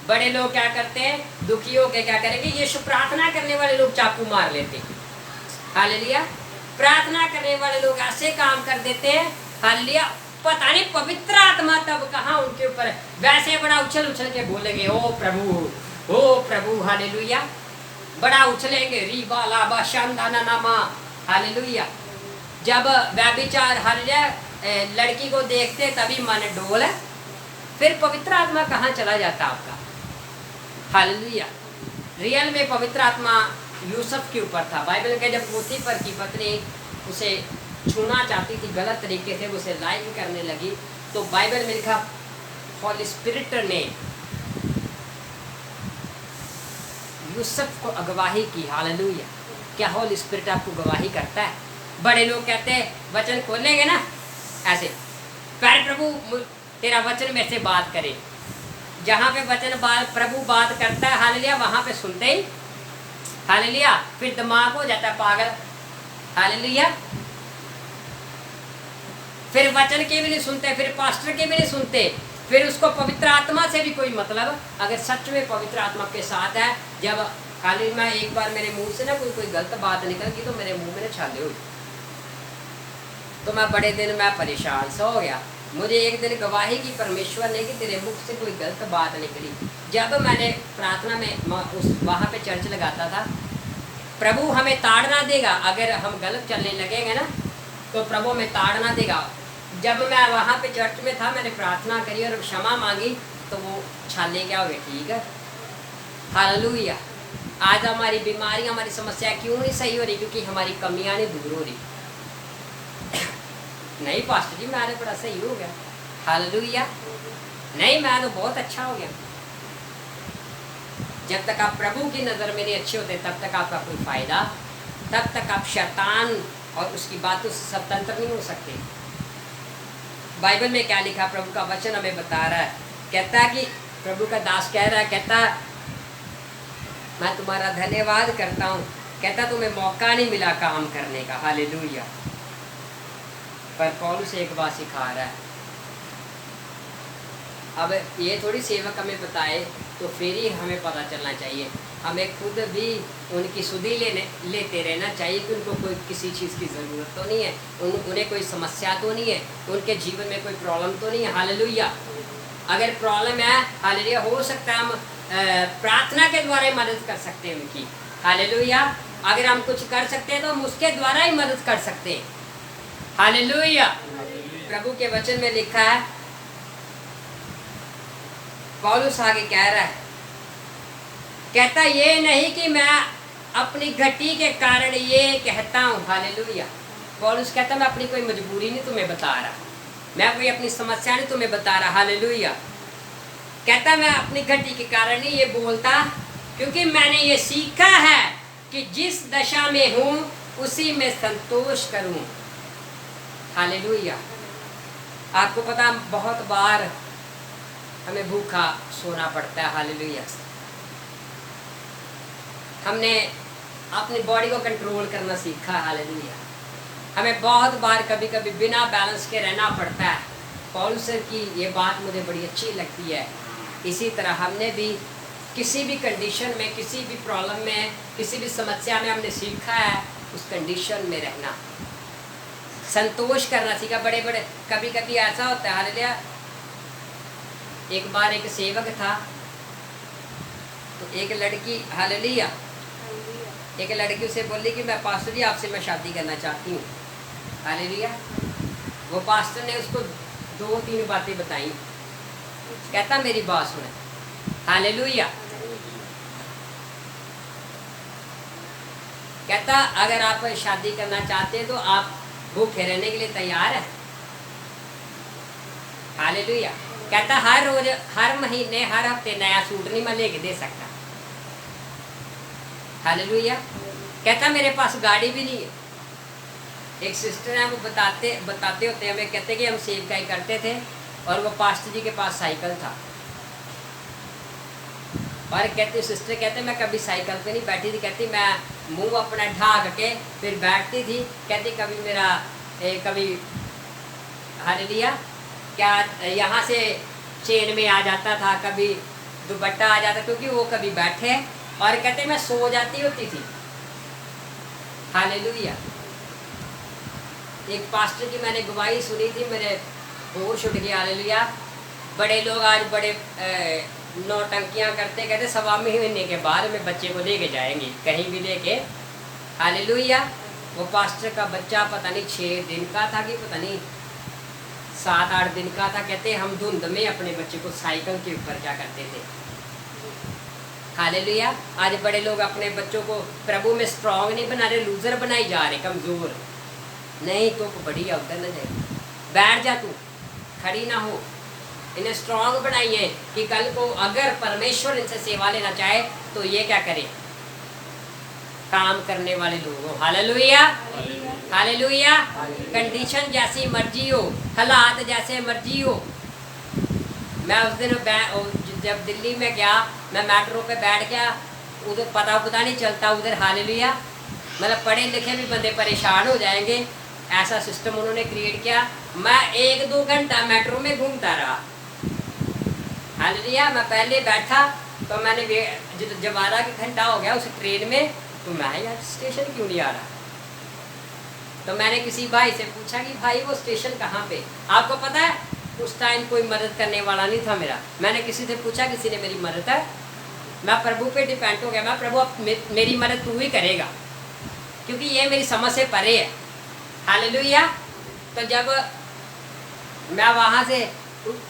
बड़े लोग क्या करते हैं, दुखी होकर क्या करेंगे, यीशु प्रार्थना करने वाले लोग चाकू मार लेते, हालेलुया। प्रार्थना करने वाले लोग ऐसे काम कर देते हैं, हालेलुया। पता नहीं पवित्र आत्मा तब कहाँ उनके ऊपर वैसे बड़ा उछल उछल के बोलेंगे, ओ प्रभु, हालेलुया। बड़ा उछलेंगे, रीबा लाबा शांदाना नामा, हालेलुया। जब व्यभिचार, हालेलुया, लड़की को देखते तभी मन डोल है, फिर पवित्र आत्मा कहाँ चला जाता आपका, हालेलुया। रियल में पवित्र आत्मा यूसुफ के ऊपर था। बाइबल के जब पोतीफर की पत्नी उसे छूना चाहती थी गलत तरीके से, उसे लाइक करने लगी, तो बाइबल में लिखा होली स्पिरिट ने यूसुफ को अगवाही की, हालेलुया। क्या होली स्पिरिट आपको गवाही करता है? बड़े लोग कहते हैं वचन खोलेंगे ना ऐसे, प्यारे प्रभु तेरा वचन मेरे से बात करे। जहाँ पे प्रभु बात करता है हालेलुया, वहाँ पे सुनते ही हालेलुया, फिर दिमाग हो जाता है पागल हालेलुया, फिर वचन के भी नहीं सुनते, फिर पास्टर के भी नहीं सुनते, फिर उसको पवित्र आत्मा से भी कोई मतलब, अगर सच में पवित्र आत्मा के साथ है। जब खाली मैं एक बार मेरे मुंह से ना कोई गलत बात निकल गई तो मेरे मुंह में छाले हुई, तो मैं बड़े दिन मैं परेशान सा हो गया। मुझे एक दिन गवाही की परमेश्वर ने कि तेरे मुख से कोई गलत बात निकली। जब मैंने प्रार्थना में उस वहाँ पे चर्च लगाता था, प्रभु हमें ताड़ना देगा अगर हम गलत चलने लगेंगे ना, तो प्रभु हमें ताड़ना देगा। जब मैं वहाँ पे चर्च में था, मैंने प्रार्थना करी और क्षमा मांगी, तो वो छाले क्या हो गए, ठीक है हालेलुया। आज हमारी बीमारी, हमारी समस्या क्यों नहीं सही हो रही? क्योंकि हमारी कमियां नहीं दूर हो रही। नहीं पास्टर जी मैं बड़ा सही हो गया, हालेलुया, नहीं मैं तो बहुत अच्छा हो गया। जब तक आप प्रभु की नज़र में नहीं अच्छे होते तब तक आपका कोई फ़ायदा, तब तक आप शैतान और उसकी बातों से स्वतंत्र नहीं हो सकते। बाइबल में क्या लिखा, प्रभु का वचन हमें बता रहा है, कहता है कि प्रभु का दास कह रहा है, कहता मैं तुम्हारा धन्यवाद करता हूँ, कहता तुम्हें मौका नहीं मिला काम करने का, हालेलुया। पर पौलुस एक बात सिखा रहा है। अब ये थोड़ी सेवक हमें बताए तो फिर ही हमें पता चलना चाहिए, हमें खुद भी उनकी सुधि लेते रहना चाहिए कि उनको कोई किसी चीज़ की ज़रूरत तो नहीं है, उन्हें कोई समस्या तो नहीं है, उनके जीवन में कोई प्रॉब्लम तो नहीं है, हालेलुया। अगर प्रॉब्लम है हालेलुया, हो सकता है हम प्रार्थना के द्वारा ही मदद कर सकते हैं उनकी, हालेलुया। अगर हम कुछ कर सकते हैं तो हम उसके द्वारा ही मदद कर सकते हैं, हालेलुया। प्रभु के वचन में लिखा है, पौलुस आगे कह रहा है, कहता ये नहीं कि मैं अपनी घटी के कारण ये कहता हूँ, हालेलुया। पौलुस कहता मैं अपनी कोई मजबूरी नहीं तुम्हें बता रहा, मैं कोई अपनी समस्या नहीं तुम्हें बता रहा, हालेलुया। कहता मैं अपनी घटी के कारण नहीं ये बोलता, क्योंकि मैंने ये सीखा है कि जिस दशा में हूँ उसी में संतोष करूँ, हालेलुया। आपको पता बहुत बार हमें भूखा सोना पड़ता है, हालेलुया। हमने अपनी बॉडी को कंट्रोल करना सीखा है, हालेलुया। हमें बहुत बार कभी कभी बिना बैलेंस के रहना पड़ता है। पौलुस की ये बात मुझे बड़ी अच्छी लगती है। इसी तरह हमने भी किसी भी कंडीशन में, किसी भी प्रॉब्लम में, किसी भी समस्या में हमने सीखा है उस कंडीशन में रहना, संतोष करना सीखा। बड़े बड़े कभी कभी ऐसा होता है, हालेलुया। एक बार एक सेवक था, तो एक लड़की, हालेलुया, एक लड़की उसे बोली कि मैं पास्टर जी आपसे मैं शादी करना चाहती हूँ, हालेलुया। वो पास्टर ने उसको 2-3 बातें बताई, कहता मेरी बात सुने, हालेलुया। कहता अगर आप शादी करना चाहते हैं तो आप भूखे रहने के लिए तैयार है, हालेलुया। कहता हर रोज, हर महीने, हर हफ्ते नया सूट नहीं मैं लेके दे सकता, हालेलुया। कहता मेरे पास गाड़ी भी नहीं है। एक सिस्टर है, वो बताते होते हमें, कहते कि हम सेवकाई करते थे और वो पास्टर जी के पास साइकिल था, और कहते सिस्टर कहते मैं कभी साइकिल पे नहीं बैठी थी, कहती मैं मुंह अपना ढाक के फिर बैठती थी, कहती कभी मेरा कभी हालेलुया क्या यहाँ से चेन में आ जाता था, कभी दुपट्टा आ जाता, क्योंकि वो कभी बैठे, और कहते मैं सो जाती होती थी, हालेलुया। एक पास्टर की मैंने गवाही सुनी थी, मेरे होश उठ गया, हालेलुया। बड़े लोग आज बड़े नौटंकियाँ करते, कहते 1.25 महीने के बाद में बच्चे को लेके जाएंगे कहीं भी लेके, हालेलुया। वो पास्टर का बच्चा पता नहीं 6 दिन का था कि पता नहीं 7-8 दिन का था। कहते हम धुंध में अपने बच्चे को साइकिल के ऊपर क्या करते थे, हालेलुया। आज बड़े लोग अपने बच्चों को प्रभु में स्ट्रांग नहीं बना रहे, लूजर बनाई जा रहे, कमज़ोर नहीं। तो बढ़िया उधर न जाए, बैठ जा, तू खड़ी ना हो। इन्हें स्ट्रांग बनाइए कि कल को अगर परमेश्वर इनसे सेवा लेना चाहे तो ये क्या करे, काम करने वाले लोग हो। Hallelujah, hallelujah. कंडीशन जैसी मर्जी हो, हालात जैसे मर्जी हो। मैं उस दिन जब दिल्ली में गया, मैं मेट्रो पे बैठ गया, उधर पता नहीं चलता उधर। हालेलुया। मतलब पढ़े लिखे भी बंदे परेशान हो जाएंगे, ऐसा सिस्टम उन्होंने क्रिएट किया। मैं 1-2 घंटा मेट्रो में घूमता रहा। हालेलुया। मैं पहले बैठा तो मैंने जब आधा घंटा हो गया उस ट्रेन में, तो मैं यार स्टेशन क्यों नहीं आ रहा। तो मैंने किसी भाई से पूछा कि भाई वो स्टेशन कहाँ पे। आपको पता है उस टाइम कोई मदद करने वाला नहीं था मेरा। मैंने किसी से पूछा, किसी ने मेरी मदद है। मैं प्रभु पे डिपेंड हो गया। मैं प्रभु अब मेरी मदद तू ही करेगा, क्योंकि ये मेरी समझ से परे है। हालेलुया। तो जब मैं वहाँ से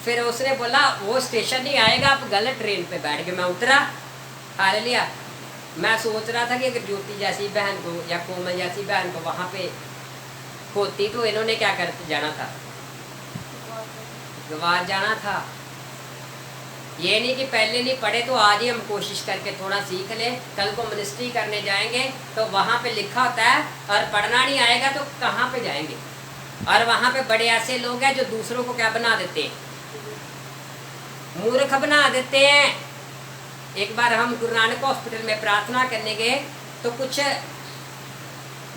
फिर उसने बोला वो स्टेशन नहीं आएगा, आप गलत ट्रेन पे बैठ के। मैं उतरा। हालेलुया। मैं सोच रहा था कि अगर ज्योति जैसी बहन को या कोमल जैसी बहन को वहाँ पे होती तो इन्होंने क्या कर जाना था, गवार जाना था। ये नहीं कि पहले नहीं पढ़े तो आज ही हम कोशिश करके थोड़ा सीख लें, कल को मिनिस्ट्री करने जाएंगे तो वहाँ पे लिखा होता है, और पढ़ना नहीं आएगा तो कहाँ पे जाएंगे। और वहाँ पे बड़े ऐसे लोग हैं जो दूसरों को क्या बना देते हैं, मूर्ख बना देते हैं। एक बार हम गुरु नानक हॉस्पिटल में प्रार्थना करने गए तो कुछ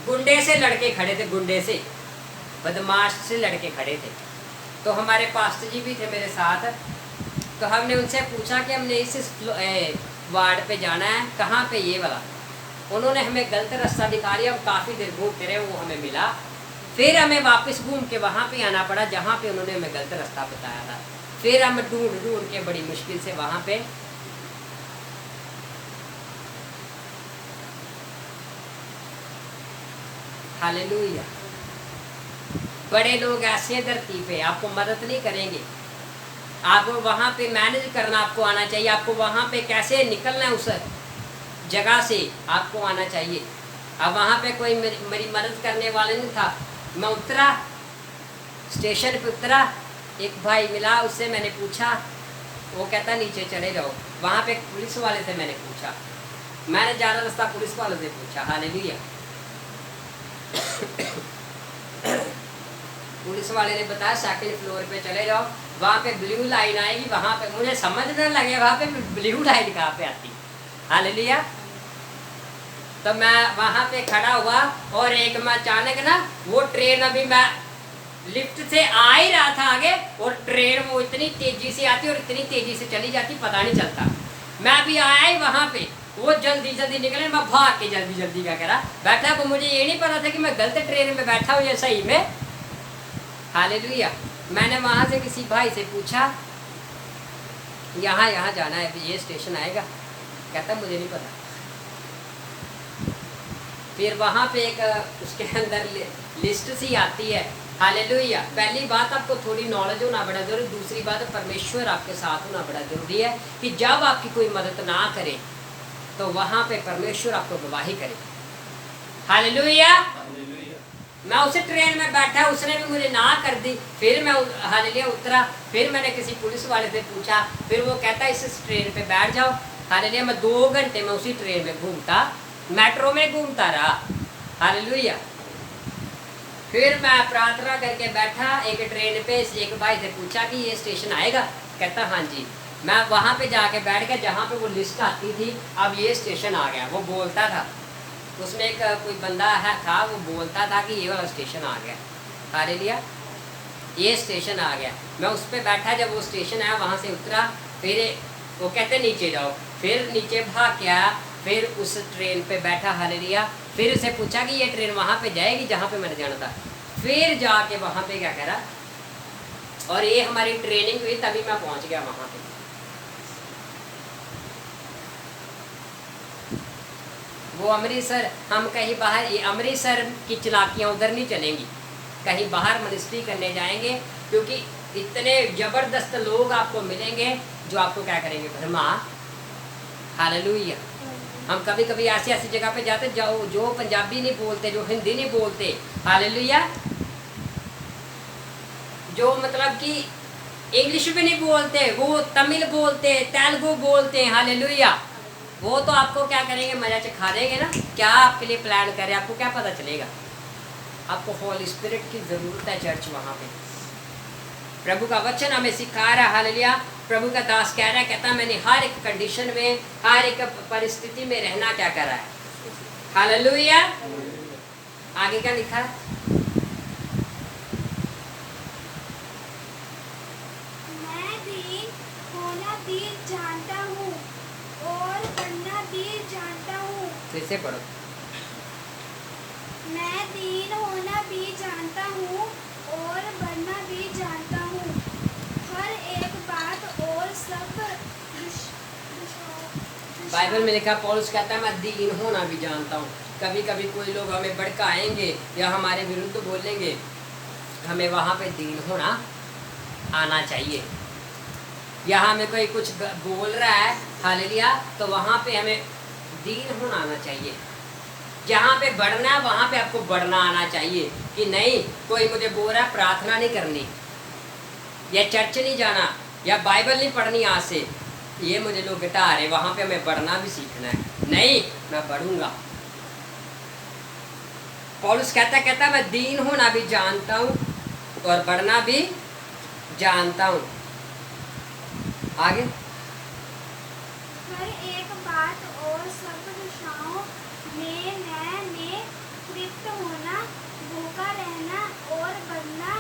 गुंडे से लड़के खड़े थे, गुंडे से, बदमाश से लड़के खड़े थे। तो हमारे पास्टर जी भी थे मेरे साथ। तो हमने उनसे पूछा कि हमने इस वार्ड पे जाना है, कहाँ पे ये वाला। उन्होंने हमें गलत रास्ता दिखा दिया। हम काफ़ी देर घूमते रहे, वो हमें मिला। फिर हमें वापस घूम के वहाँ पे आना पड़ा जहाँ पे उन्होंने हमें गलत रास्ता बताया था। फिर हम ढूंढ के बड़ी मुश्किल से वहाँ पे हालेलुया। बड़े लोग ऐसे हैं धरती पे, आपको मदद नहीं करेंगे। आपको वहाँ पे मैनेज करना आपको आना चाहिए। आपको वहाँ पे कैसे निकलना है उस जगह से आपको आना चाहिए। अब वहाँ पे कोई मेरी मदद करने वाला नहीं था। मैं उतरा, स्टेशन पे उतरा, एक भाई मिला, उससे मैंने पूछा, वो कहता नीचे चले जाओ। वहाँ पे पुलिस वाले से मैंने पूछा, मैंने ज़्यादा रास्ता पुलिस वाले से पूछा। हालेलुया। पुलिस वाले ने बताया सेकंड फ्लोर पे चले जाओ, वहाँ पे ब्लू लाइन आएगी। वहाँ पे मुझे समझ न लगे वहाँ पे ब्लू लाइन कहाँ पे आती। हालेलुया। तो मैं वहाँ पे खड़ा हुआ और एक मैं अचानक ना वो ट्रेन, अभी मैं लिफ्ट से आ ही रहा था आगे, और ट्रेन वो इतनी तेजी से आती और इतनी तेजी से चली जाती, पता नहीं चलता। मैं अभी आया ही वहाँ पे, वो जल्दी जल्दी निकले, मैं भाग के जल्दी जल्दी क्या करा बैठा। वो मुझे ये नहीं पता था कि मैं गलत ट्रेन में बैठा हूँ या सही में। हालेलुया। मैंने वहाँ से किसी भाई से पूछा, यहाँ जाना है, ये स्टेशन आएगा। कहता मुझे नहीं पता। फिर वहाँ पे एक उसके अंदर लिस्ट सी आती है। हालेलुया। पहली बात आपको थोड़ी नॉलेज होना बड़ा जरूरी। दूसरी बात परमेश्वर आपके साथ होना बड़ा जरूरी है कि जब आपकी कोई मदद ना करे तो वहाँ पे परमेश्वर आपको गवाही करे। हालेलुया। मैं उसे ट्रेन में बैठा, उसने भी मुझे ना कर दी। फिर मैं हालेलुया उतरा, फिर मैंने किसी पुलिस वाले से पूछा, फिर वो कहता इस ट्रेन पे बैठ जाओ। हालेलुया। मैं 2 घंटे में उसी ट्रेन में घूमता, मेट्रो में घूमता रहा। हालेलुया। फिर मैं प्रार्थना करके बैठा एक ट्रेन पे, एक भाई से पूछा कि ये स्टेशन आएगा। कहता हाँ जी। मैं वहाँ पे जाके बैठ गया जहाँ पे वो लिस्ट आती थी। अब ये स्टेशन आ गया, वो बोलता था, उसमें एक कोई बंदा था, वो बोलता था कि ये वाला स्टेशन आ गया। हालेलुया। ये स्टेशन आ गया। मैं उस पर बैठा, जब वो स्टेशन आया वहाँ से उतरा, फिर वो कहते नीचे जाओ। फिर नीचे भाग के आया, फिर उस ट्रेन पे बैठा। हालेलुया। फिर उसे पूछा कि ये ट्रेन वहाँ पे जाएगी जहाँ पे मैंने जाना था। फिर जाके वहाँ पे क्या करा, और ये हमारी ट्रेनिंग हुई, तभी मैं पहुँच गया वहाँ पे। वो अमृतसर, हम कहीं बाहर, ये अमृतसर की चलाकियाँ उधर नहीं चलेंगी। कहीं बाहर मिनिस्ट्री करने जाएंगे, क्योंकि इतने ज़बरदस्त लोग आपको मिलेंगे जो आपको क्या करेंगे, भरमा। हालेलुया। हम कभी कभी ऐसी ऐसी जगह पे जाते जो पंजाबी नहीं बोलते, जो हिंदी नहीं बोलते। हालेलुया। जो मतलब कि इंग्लिश भी नहीं बोलते, वो तमिल बोलते, तेलुगु बोलते हैं। हालेलुया। वो तो आपको क्या करेंगे, मजा चखा देंगे ना, क्या आपके लिए प्लान करें आपको क्या पता चलेगा। आपको होली स्पिरिट की ज़रूरत है चर्च वहाँ पे। प्रभु का वचन हमें सिखा रहा है, हालेलुया। प्रभु का दास कह रहा है, कहता मैंने हर एक कंडीशन में, हर एक परिस्थिति में रहना क्या करा है, हालेलुया। आगे क्या लिखा है, मैं भी होना भी जानता हूँ और बनना भी जानता हूँ। फिर से पढ़ो। मैं दीन होना भी जानता हूँ और बनना भी जानता हूँ। हर एक बात और सब बाइबल में लिखा, पौलुस कहता है मैं दीन होना भी जानता हूँ। कभी कभी कोई लोग हमें भड़काएंगे या हमारे विरुद्ध बोलेंगे, हमें वहाँ पे दीन होना आना चाहिए। या हमें कोई कुछ बोल रहा है, हालेलुया, तो वहाँ पे हमें दीन होना आना चाहिए। जहाँ पे बढ़ना है वहाँ पे आपको बढ़ना आना चाहिए कि नहीं, कोई मुझे बोल रहा है प्रार्थना नहीं करनी या चर्च नहीं जाना या बाइबल नहीं पढ़नी, आज से ये मुझे लोग घटा रहे, वहाँ पे हमें बढ़ना भी सीखना है। नहीं, मैं बढ़ूंगा। पौलुस कहता मैं दीन होना भी जानता हूँ और बढ़ना भी जानता हूँ। आगे, हर एक बात और सब दिशाओं में मैंने तृप्त होना, भूखा रहना और बढ़ना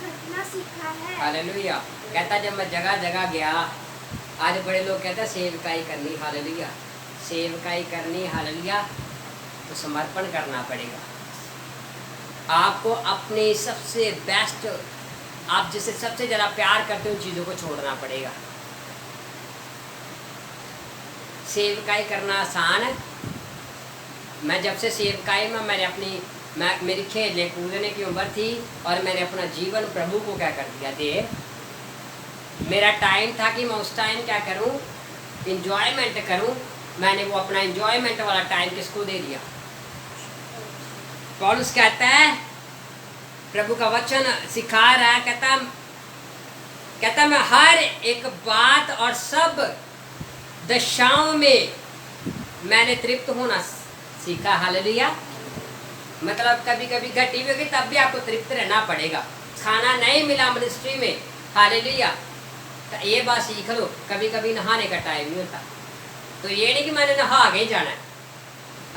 घटना सीखा है। हालेलुया। कहता जब मैं जगह जगह गया, आज बड़े लोग कहते हैं सेवकाई करनी, हालेलुया, सेवकाई करनी, हालेलुया, तो समर्पण करना पड़ेगा आपको। अपने सबसे बेस्ट, आप जिसे सबसे ज़्यादा प्यार करते हो उन चीज़ों को छोड़ना पड़ेगा। सेवकाई करना आसान है। मैं जब से सेवकाई में मेरी खेलने कूदने की उम्र थी और मैंने अपना जीवन प्रभु को क्या कर दिया, दे। मेरा टाइम था कि मैं उस टाइम क्या करूं, इंजॉयमेंट करूं। मैंने वो अपना इंजॉयमेंट वाला टाइम किसको दे दिया। पौलुस कहता है, प्रभु का वचन सिखा रहा है, कहता मैं हर एक बात और सब दशाओं में मैंने तृप्त होना सीखा, हालेलुया। मतलब कभी कभी घटी भी होगी तब भी आपको तृप्त रहना पड़ेगा। खाना नहीं मिला मिनिस्ट्री में, हालेलुया, तो ये बात सीख लो, कभी कभी नहाने का टाइम नहीं होता, तो ये नहीं कि मैंने नहा के जाना है।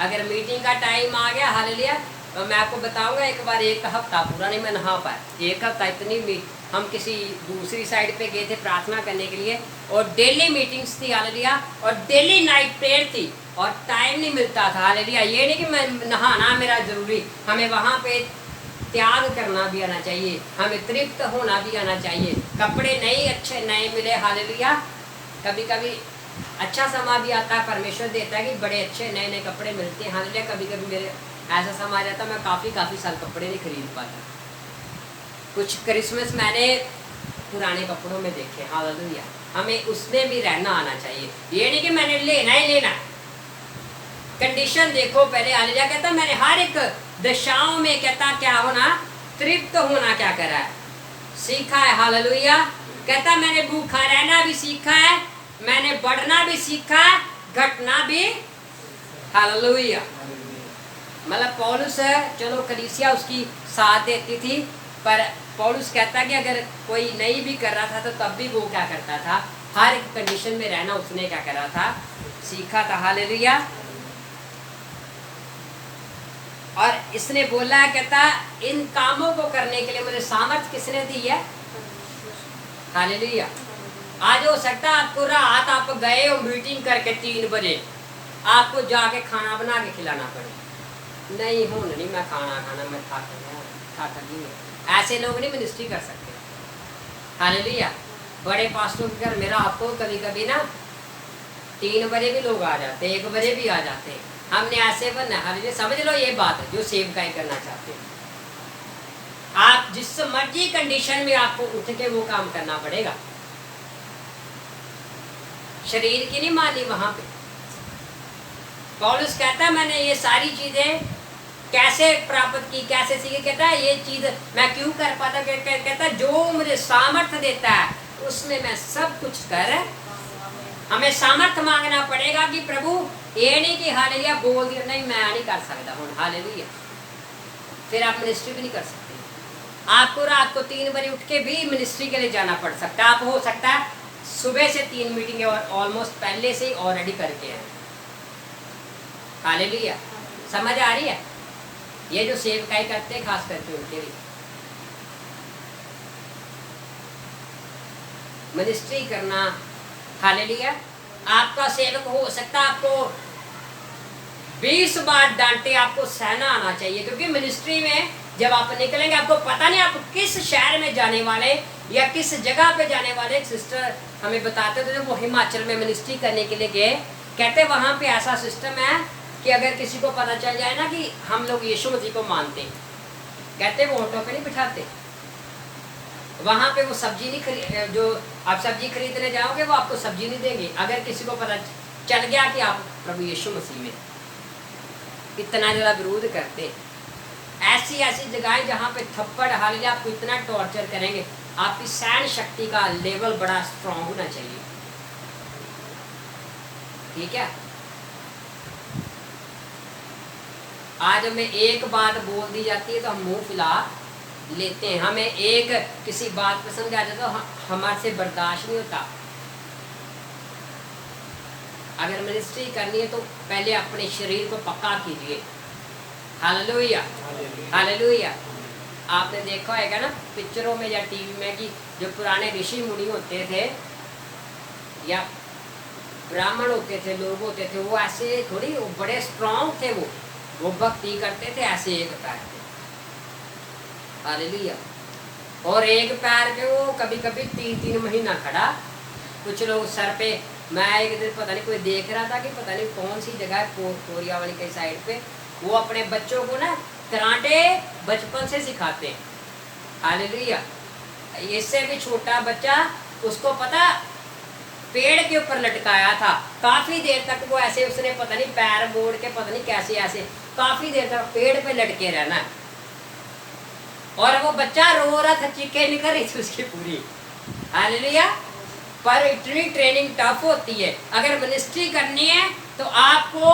अगर मीटिंग का टाइम आ गया, हालेलुया, तो मैं आपको बताऊंगा, एक बार एक हफ्ता पूरा नहीं मैं नहा पाया। एक हफ्ता इतनी, हम किसी दूसरी साइड पे गए थे प्रार्थना करने के लिए और डेली मीटिंग्स थी, हालेलुया, और डेली नाइट प्रेयर थी और टाइम नहीं मिलता था, हालेलुया। ये नहीं कि मैं नहाना मेरा ज़रूरी, हमें वहाँ पे त्याग करना भी आना चाहिए, हमें तृप्त होना भी आना चाहिए। कपड़े नहीं अच्छे नहीं मिले, हालेलुया, कभी कभी अच्छा समा भी आता है, परमेश्वर देता है कि बड़े अच्छे नए नए कपड़े मिलते हैं, हालेलुया। कभी कभी मेरे ऐसा समा जाता मैं काफ़ी साल कपड़े नहीं खरीद पाता। कुछ क्रिसमस मैंने पुराने कपड़ों में देखे, हालेलुया। हमें उसमें भी रहना आना चाहिए, ये नहीं कि मैंने लेना ही लेना। कंडीशन देखो पहले, हालेलुया। कहता मैंने हर एक दशाओं में, कहता क्या होना, तृप्त होना क्या करा है, सीखा है, हालेलुया। कहता मैंने भूखा रहना भी सीखा है, मैंने बढ़ना भी सीखा है, घटना भी, हालेलुया। मतलब पौलुस चलो कलीसिया उसकी साथ देती थी, पर पौलुस कहता कि अगर कोई नहीं भी कर रहा था तो तब भी वो क्या करता था, हर एक कंडीशन में रहना उसने क्या करा था, सीखा था, हालेलुया। और इसने बोला, कहता इन कामों को करने के लिए मुझे सामर्थ किसने दी है, हालेलुया। आज हो सकता है आपको रात आप गए हो मीटिंग करके 3 बजे, आपको जाके खाना बना के खिलाना पड़े, नहीं हो नहीं मैं खाना मैं थक गई। ऐसे लोग नहीं मिनिस्ट्री कर सकते, हालेलुया। बड़े पास्टरों के घर में रात को कभी कभी ना 3 बजे भी लोग आ जाते, 1 बजे भी आ जाते हैं। हमने ऐसे बनना, हालेलुया। समझ लो ये बात है जो सेवकाई करना चाहते हैं। आप जिस मर्जी कंडीशन में आपको उठ के वो काम करना पड़ेगा, शरीर की नहीं मानी वहां पे। पौलुस कहता मैंने ये सारी चीजें कैसे प्राप्त की, कैसे सीखी, कहता है ये चीज मैं क्यों कर पाता, कहता जो मुझे सामर्थ्य देता है उसमें मैं सब कुछ कर हमें सामर्थ्य मांगना पड़ेगा कि प्रभु ये नहीं कि हालेलुया बोल दिया नहीं मैं नहीं कर सकता हूँ हालेलुया, फिर आप मिनिस्ट्री भी नहीं कर सकते। आपको रात को 3 बजे उठ के भी मिनिस्ट्री के लिए जाना पड़ सकता है। आप हो सकता है सुबह से 3 मीटिंग और ऑलमोस्ट पहले से ही ऑलरेडी करके हैं। हालेलुया, समझ आ रही है? ये जो सेवकाई करते हैं खास करके उनके लिए मिनिस्ट्री करना। हालेलुया, आपका सेवक हो सकता है आपको 20 बार डांटे, आपको सहना आना चाहिए, क्योंकि मिनिस्ट्री में जब आप निकलेंगे आपको पता नहीं आप किस शहर में जाने वाले या किस जगह पे जाने वाले। एक सिस्टर हमें बताते थे जब वो हिमाचल में मिनिस्ट्री करने के लिए गए, कहते वहाँ पे ऐसा सिस्टम है कि अगर किसी को पता चल जाए ना कि हम लोग यीशु मसीह को मानते हैं, कहते वो ऑटो पे नहीं बिठाते, वहाँ पे वो सब्जी नहीं खरीद, जो आप सब्जी खरीदने जाओगे वो आपको सब्जी नहीं देंगे अगर किसी को पता चल गया कि आप प्रभु यीशु मसीह में। इतना ज़्यादा विरोध करते। ऐसी ऐसी जगहें जहाँ पे थप्पड़ हालेलुया आपको इतना टॉर्चर करेंगे, आपकी सहन शक्ति का लेवल बड़ा स्ट्रांग होना चाहिए। ठीक है, आज हमें एक बात बोल दी जाती है तो हम मुंह फुला लेते हैं। हमें एक किसी बात पसंद आ जाए तो हमारे से बर्दाश्त नहीं होता। अगर मिनिस्ट्री करनी है तो पहले अपने शरीर को पक्का कीजिए। Hallelujah, hallelujah. आपने देखा होगा ना पिक्चरों में या टीवी में कि जो पुराने ऋषि मुनि होते थे या ब्राह्मण होते थे, लोग होते थे, वो ऐसे थोड़ी बड़े स्ट्रांग थे, वो भक्ति करते थे ऐसे एक पैर पे। हालेलुया। और एक पैर पे वो कभी कभी 3-3 महीना खड़ा। कुछ लोग सर पे, मैं एक दिन पता नहीं कोई देख रहा था कि पता नहीं कौन सी जगह कोरिया वाली के साइड पे वो अपने बच्चों को ना कराटे बचपन से सिखाते हैं। हालेलुया। इससे भी छोटा बच्चा उसको पता पेड़ के ऊपर लटकाया था, काफी देर तक वो ऐसे उसने पता नहीं पैर मोड़ के पता नहीं कैसे ऐसे काफी देर तक पेड़ पे लटके रहना। और वो बच्चा रो रहा था, चीखें निकल रही थी उसकी पूरी। हालेलुया। पर इतनी ट्रेनिंग टफ होती है। अगर मिनिस्ट्री करनी है तो आपको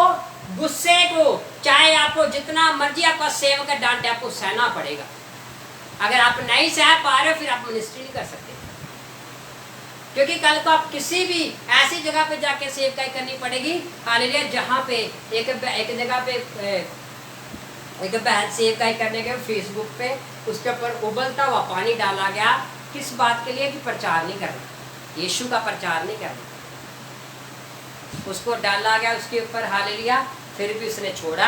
गुस्से को, चाहे आपको जितना मर्जी आपका सेवक डांटे, आपको सहना पड़ेगा। अगर आप नहीं सह पा रहे हो फिर आप मिनिस्ट्री नहीं कर सकते, क्योंकि कल को आप किसी भी ऐसी जगह पे जाके सेवकाई करनी पड़ेगी। हालेलुया, जहाँ पे एक जगह पे एक बहन सेवकाई करने के फेसबुक पे उसके ऊपर उबलता हुआ पानी डाला गया। किस बात के लिए? कि प्रचार नहीं करना, यीशु का प्रचार नहीं करना। उसको डाला गया उसके ऊपर। हालेलुया। फिर भी उसने छोड़ा।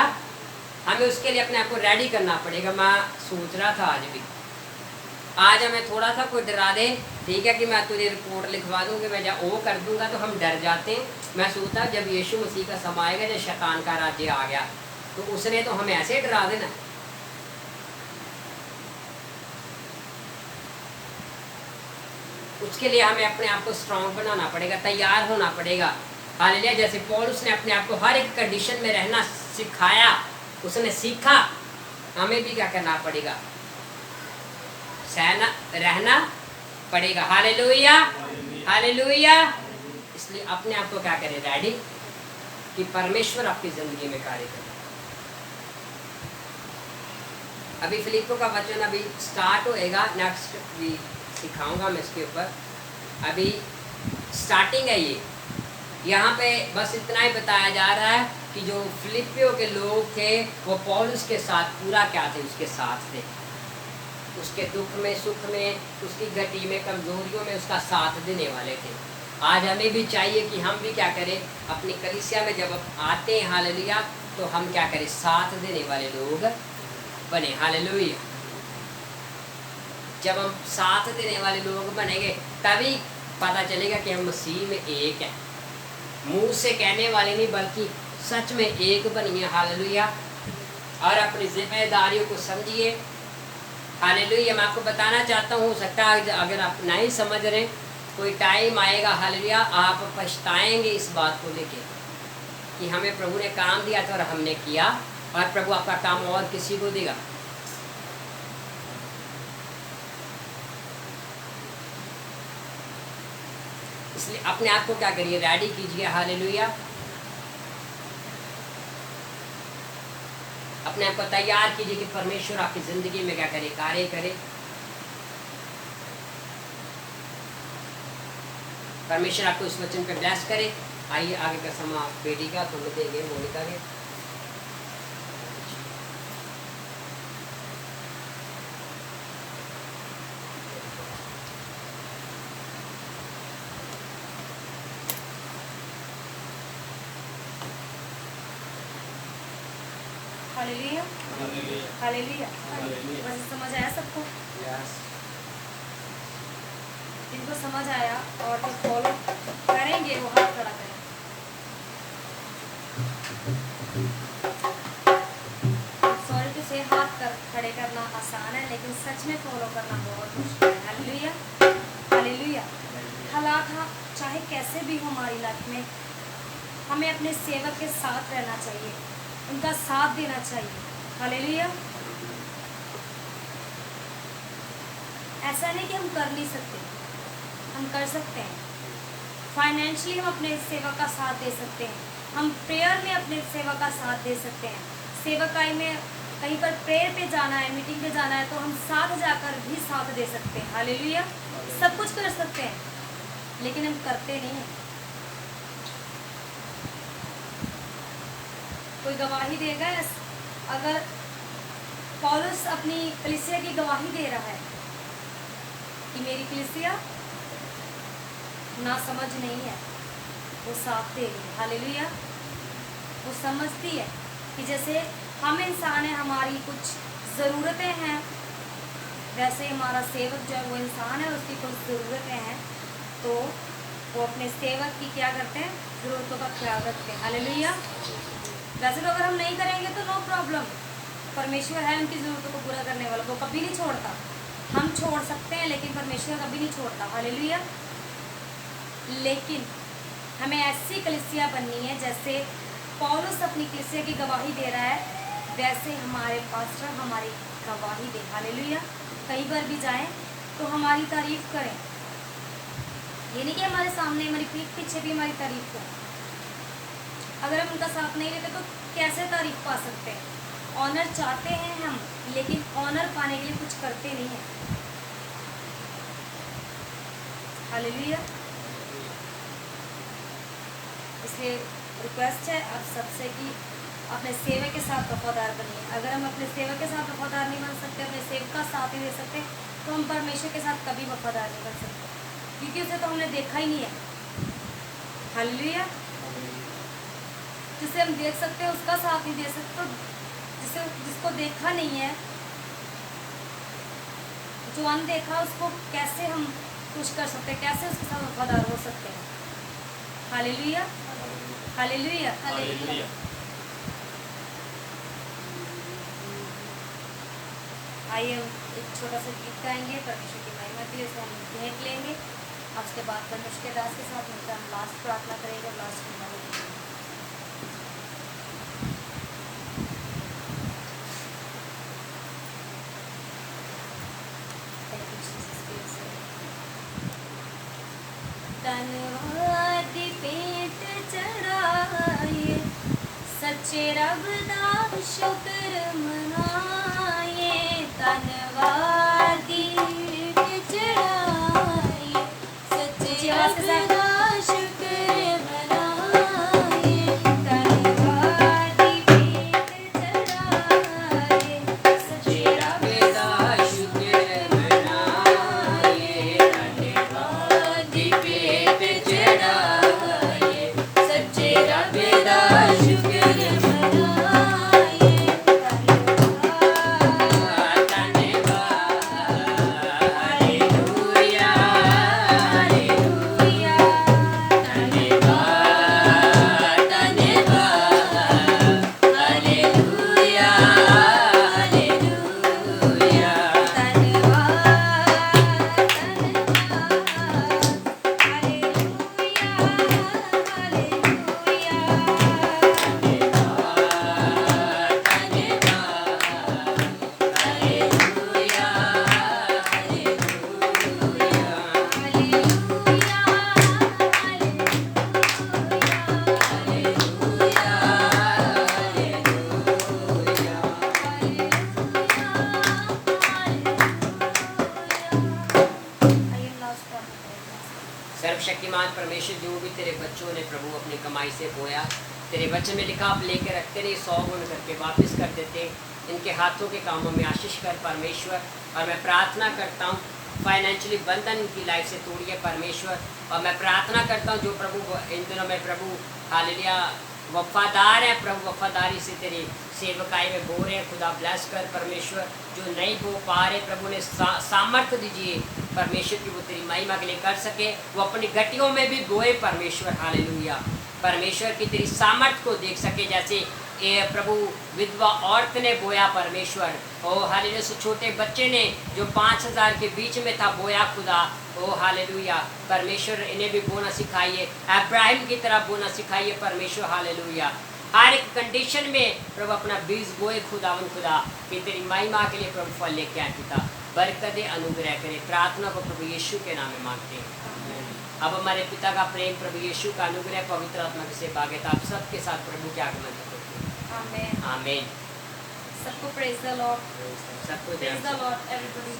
हमें उसके लिए अपने आप को रेडी करना पड़ेगा। मैं सोच रहा था आज हमें थोड़ा सा कोई डरा दे, ठीक है, कि मैं तुझे रिपोर्ट लिखवा दूंगी, मैं वो कर दूंगा, तो हम डर जाते हैं। मैं सोचता जब यीशु मसीह का समय आएगा, जब शैतान का राज्य आ गया तो उसने तो हमें ऐसे डरा देना। उसके लिए हमें अपने आप को स्ट्रांग बनाना पड़ेगा, तैयार होना पड़ेगा। हालेलुया। जैसे पौलुस ने अपने आप को हर एक कंडीशन में रहना सिखाया, उसने सीखा, हमें भी क्या करना पड़ेगा? सहना रहना पड़ेगा। Hallelujah, hallelujah. इसलिए अपने आप को क्या करें? रेडी, कि परमेश्वर आपकी जिंदगी में कार्य करे। अभी फिलिप्पो का वचन अभी स्टार्ट होएगा, नेक्स्ट वीक सिखाऊंगा मैं इसके ऊपर। अभी स्टार्टिंग है ये। यहाँ पे बस इतना ही बताया जा रहा है कि जो फिलिप्पियों के लोग थे वो पौलुस के साथ पूरा क्या थे? उसके साथ थे। उसके दुख में, सुख में, उसकी गति में, कमजोरियों में उसका साथ देने वाले थे। आज हमें भी चाहिए कि हम भी क्या करें? अपनी कलीसिया में जब आते हैं, हालेलुया, तो हम क्या करें? साथ देने वाले लोग बने। हालेलुया। जब हम साथ देने वाले लोग बनेंगे तभी पता चलेगा कि हम मसीह में एक है। मुंह से कहने वाले नहीं बल्कि सच में एक बनिए। हालेलुया। और अपनी जिम्मेदारियों को समझिए। हालेलुया। मैं आपको बताना चाहता हूँ, हो सकता है अगर आप नहीं समझ रहे, कोई टाइम आएगा, हालेलुया, आप पछताएंगे इस बात को लेके कि हमें प्रभु ने काम दिया था और हमने किया, और प्रभु आपका काम और किसी को देगा। इसलिए अपने आप को क्या करिए, रेडी कीजिए। हालेलुया। अपने आप को तैयार कीजिए कि परमेश्वर आपकी जिंदगी में क्या करे, कार्य करे। परमेश्वर आपको इस वचन पे ब्लेस करे। आइए आगे का समा बेटी का तो देंगे, मोनिका के। Hallelujah hallelujah. बस समझ आया सबको? जिनको समझ आया और जो फॉलो करेंगे वो हाथ खड़ा करें। सॉरी टू से हाथ खड़े करना आसान है, लेकिन सच में फॉलो करना बहुत मुश्किल है। Hallelujah hallelujah. हालात चाहे कैसे भी हो हमारी लाइफ में, हमें अपने सेवक के साथ रहना चाहिए, उनका साथ देना चाहिए। हालेलुया। ऐसा नहीं कि हम कर नहीं सकते, हम कर सकते हैं। फाइनेंशियली हम अपने सेवक का साथ दे सकते हैं, हम प्रेयर में अपने सेवक का साथ दे सकते हैं। सेवकाई में कहीं पर प्रेयर पे जाना है, मीटिंग पे जाना है, तो हम साथ जाकर भी साथ दे सकते हैं। हालेलुया। सब कुछ कर सकते हैं, लेकिन हम करते नहीं हैं। कोई गवाही देगा, अगर पौलुस अपनी कलीसिया की गवाही दे रहा है कि मेरी कलीसिया ना समझ नहीं है, वो साथ दे रही है। हालेलुया। वो समझती है कि जैसे हम इंसान हैं, हमारी कुछ ज़रूरतें हैं, वैसे हमारा सेवक जो है वो इंसान है, उसकी कुछ ज़रूरतें हैं, तो वो अपने सेवक की क्या करते हैं, ज़रूरतों का ख्याल रखते हैं। हालेलुया। वैसे तो अगर हम नहीं करेंगे तो नो प्रॉब्लम, परमेश्वर है उनकी ज़रूरतों को पूरा करने वाला, वो कभी नहीं छोड़ता। हम छोड़ सकते हैं लेकिन परमेश्वर कभी नहीं छोड़ता। हालेलुया। लेकिन हमें ऐसी कलीसिया बननी है जैसे पौलुस अपनी कलीसिया की गवाही दे रहा है, वैसे हमारे पास्टर हमारी गवाही दे। हालेलुया। कहीं पर भी जाएं तो हमारी तारीफ करें, ये नहीं कि हमारे सामने, हमारी पीठ पीछे भी हमारी तारीफ करें। अगर हम उनका साथ नहीं लेते तो कैसे तारीफ पा सकते हैं? ऑनर चाहते हैं हम, लेकिन ऑनर पाने के लिए कुछ करते नहीं हैं। हालेलुया। इसलिए रिक्वेस्ट है आप सबसे कि अपने सेवक के साथ वफादार बनिए। अगर हम अपने सेवक के साथ वफादार नहीं बन सकते, अपने सेवक का साथ नहीं दे सकते, तो हम परमेश्वर के साथ कभी वफादार नहीं बन सकते, क्योंकि उसे तो हमने देखा ही नहीं है। हालेलुया। जिसे हम देख सकते हैं उसका साथ नहीं दे सकते, जिसको देखा नहीं है, जो अनदेखा, उसको कैसे हम कुछ कर सकते हैं, कैसे उसके साथ वफादार हो सकते हैं। Hallelujah hallelujah hallelujah. आइए हम एक छोटा सा गीत गाएंगे परमेश्वर की महिमा के लिए, उसमें हम भेंट लेंगे और उसके बाद परमेश्वर के दास के साथ मिलकर हम लास्ट प्रार्थना करेंगे और लास्ट में धन्यवाद पेट चढ़ाए, सच्चे रब दा शुक्र मनाए। धन्यवाद पेट चढ़ाए, सच्चे रब दा शुक्र मनाए। धन्यवाद पेट चढ़ाए, सच्चे रब दा शुक्र मनाए। धन्यवाद पेट चढ़ाए, सच्चे रब दा शुक्र मनाए। सर्वशक्तिमान परमेश्वर, जो भी तेरे बच्चों ने प्रभु अपनी कमाई से बोया, तेरे वचन में लिखा, आप लेके रखते नहीं 100 गुण करके वापस कर देते। इनके हाथों के कामों में आशीष कर परमेश्वर। और मैं प्रार्थना करता हूँ फाइनेंशियली बंधन इनकी लाइफ से तोड़िए परमेश्वर। और मैं प्रार्थना करता हूँ जो प्रभु इन दिनों में प्रभु हालेलुया वफादार है प्रभु, वफादारी से तेरी सेवकाई में बो रहे हैं, खुदा ब्लेस कर परमेश्वर। जो नहीं बो पा रहे प्रभु ने सामर्थ्य दीजिए परमेश्वर की वो तेरी महिमा के लिए कर सके, वो अपनी गटियों में भी बोए परमेश्वर हालेलुया। परमेश्वर की तेरी सामर्थ्य को देख सके, जैसे ये प्रभु विधवा औरत ने बोया परमेश्वर, ओ हालेलुया। उस छोटे बच्चे ने जो 5000 के बीच में था बोया खुदा, ओ हालेलुया परमेश्वर। इन्हें भी बोना सिखाइए, अब्राहिम की तरह बोना सिखाइए परमेश्वर हालेलुया। हर एक कंडीशन में प्रभु अपना बीज बोए खुदावन खुदा, कि तेरी महिमा के लिए प्रभु फल लेके आए पिता। बरकत अनुग्रह करे, प्रार्थना को प्रभु यीशु के नाम में मांगते हैं। अब हमारे पिता का प्रेम, प्रभु यीशु का अनुग्रह, पवित्र आत्मा की सेवा के आप सबके साथ प्रभु के आगमन करते हैं। आमीन। आमीन। सबको प्रेज द लॉर्ड, सबको प्रेज द लॉर्ड एवरीबॉडी।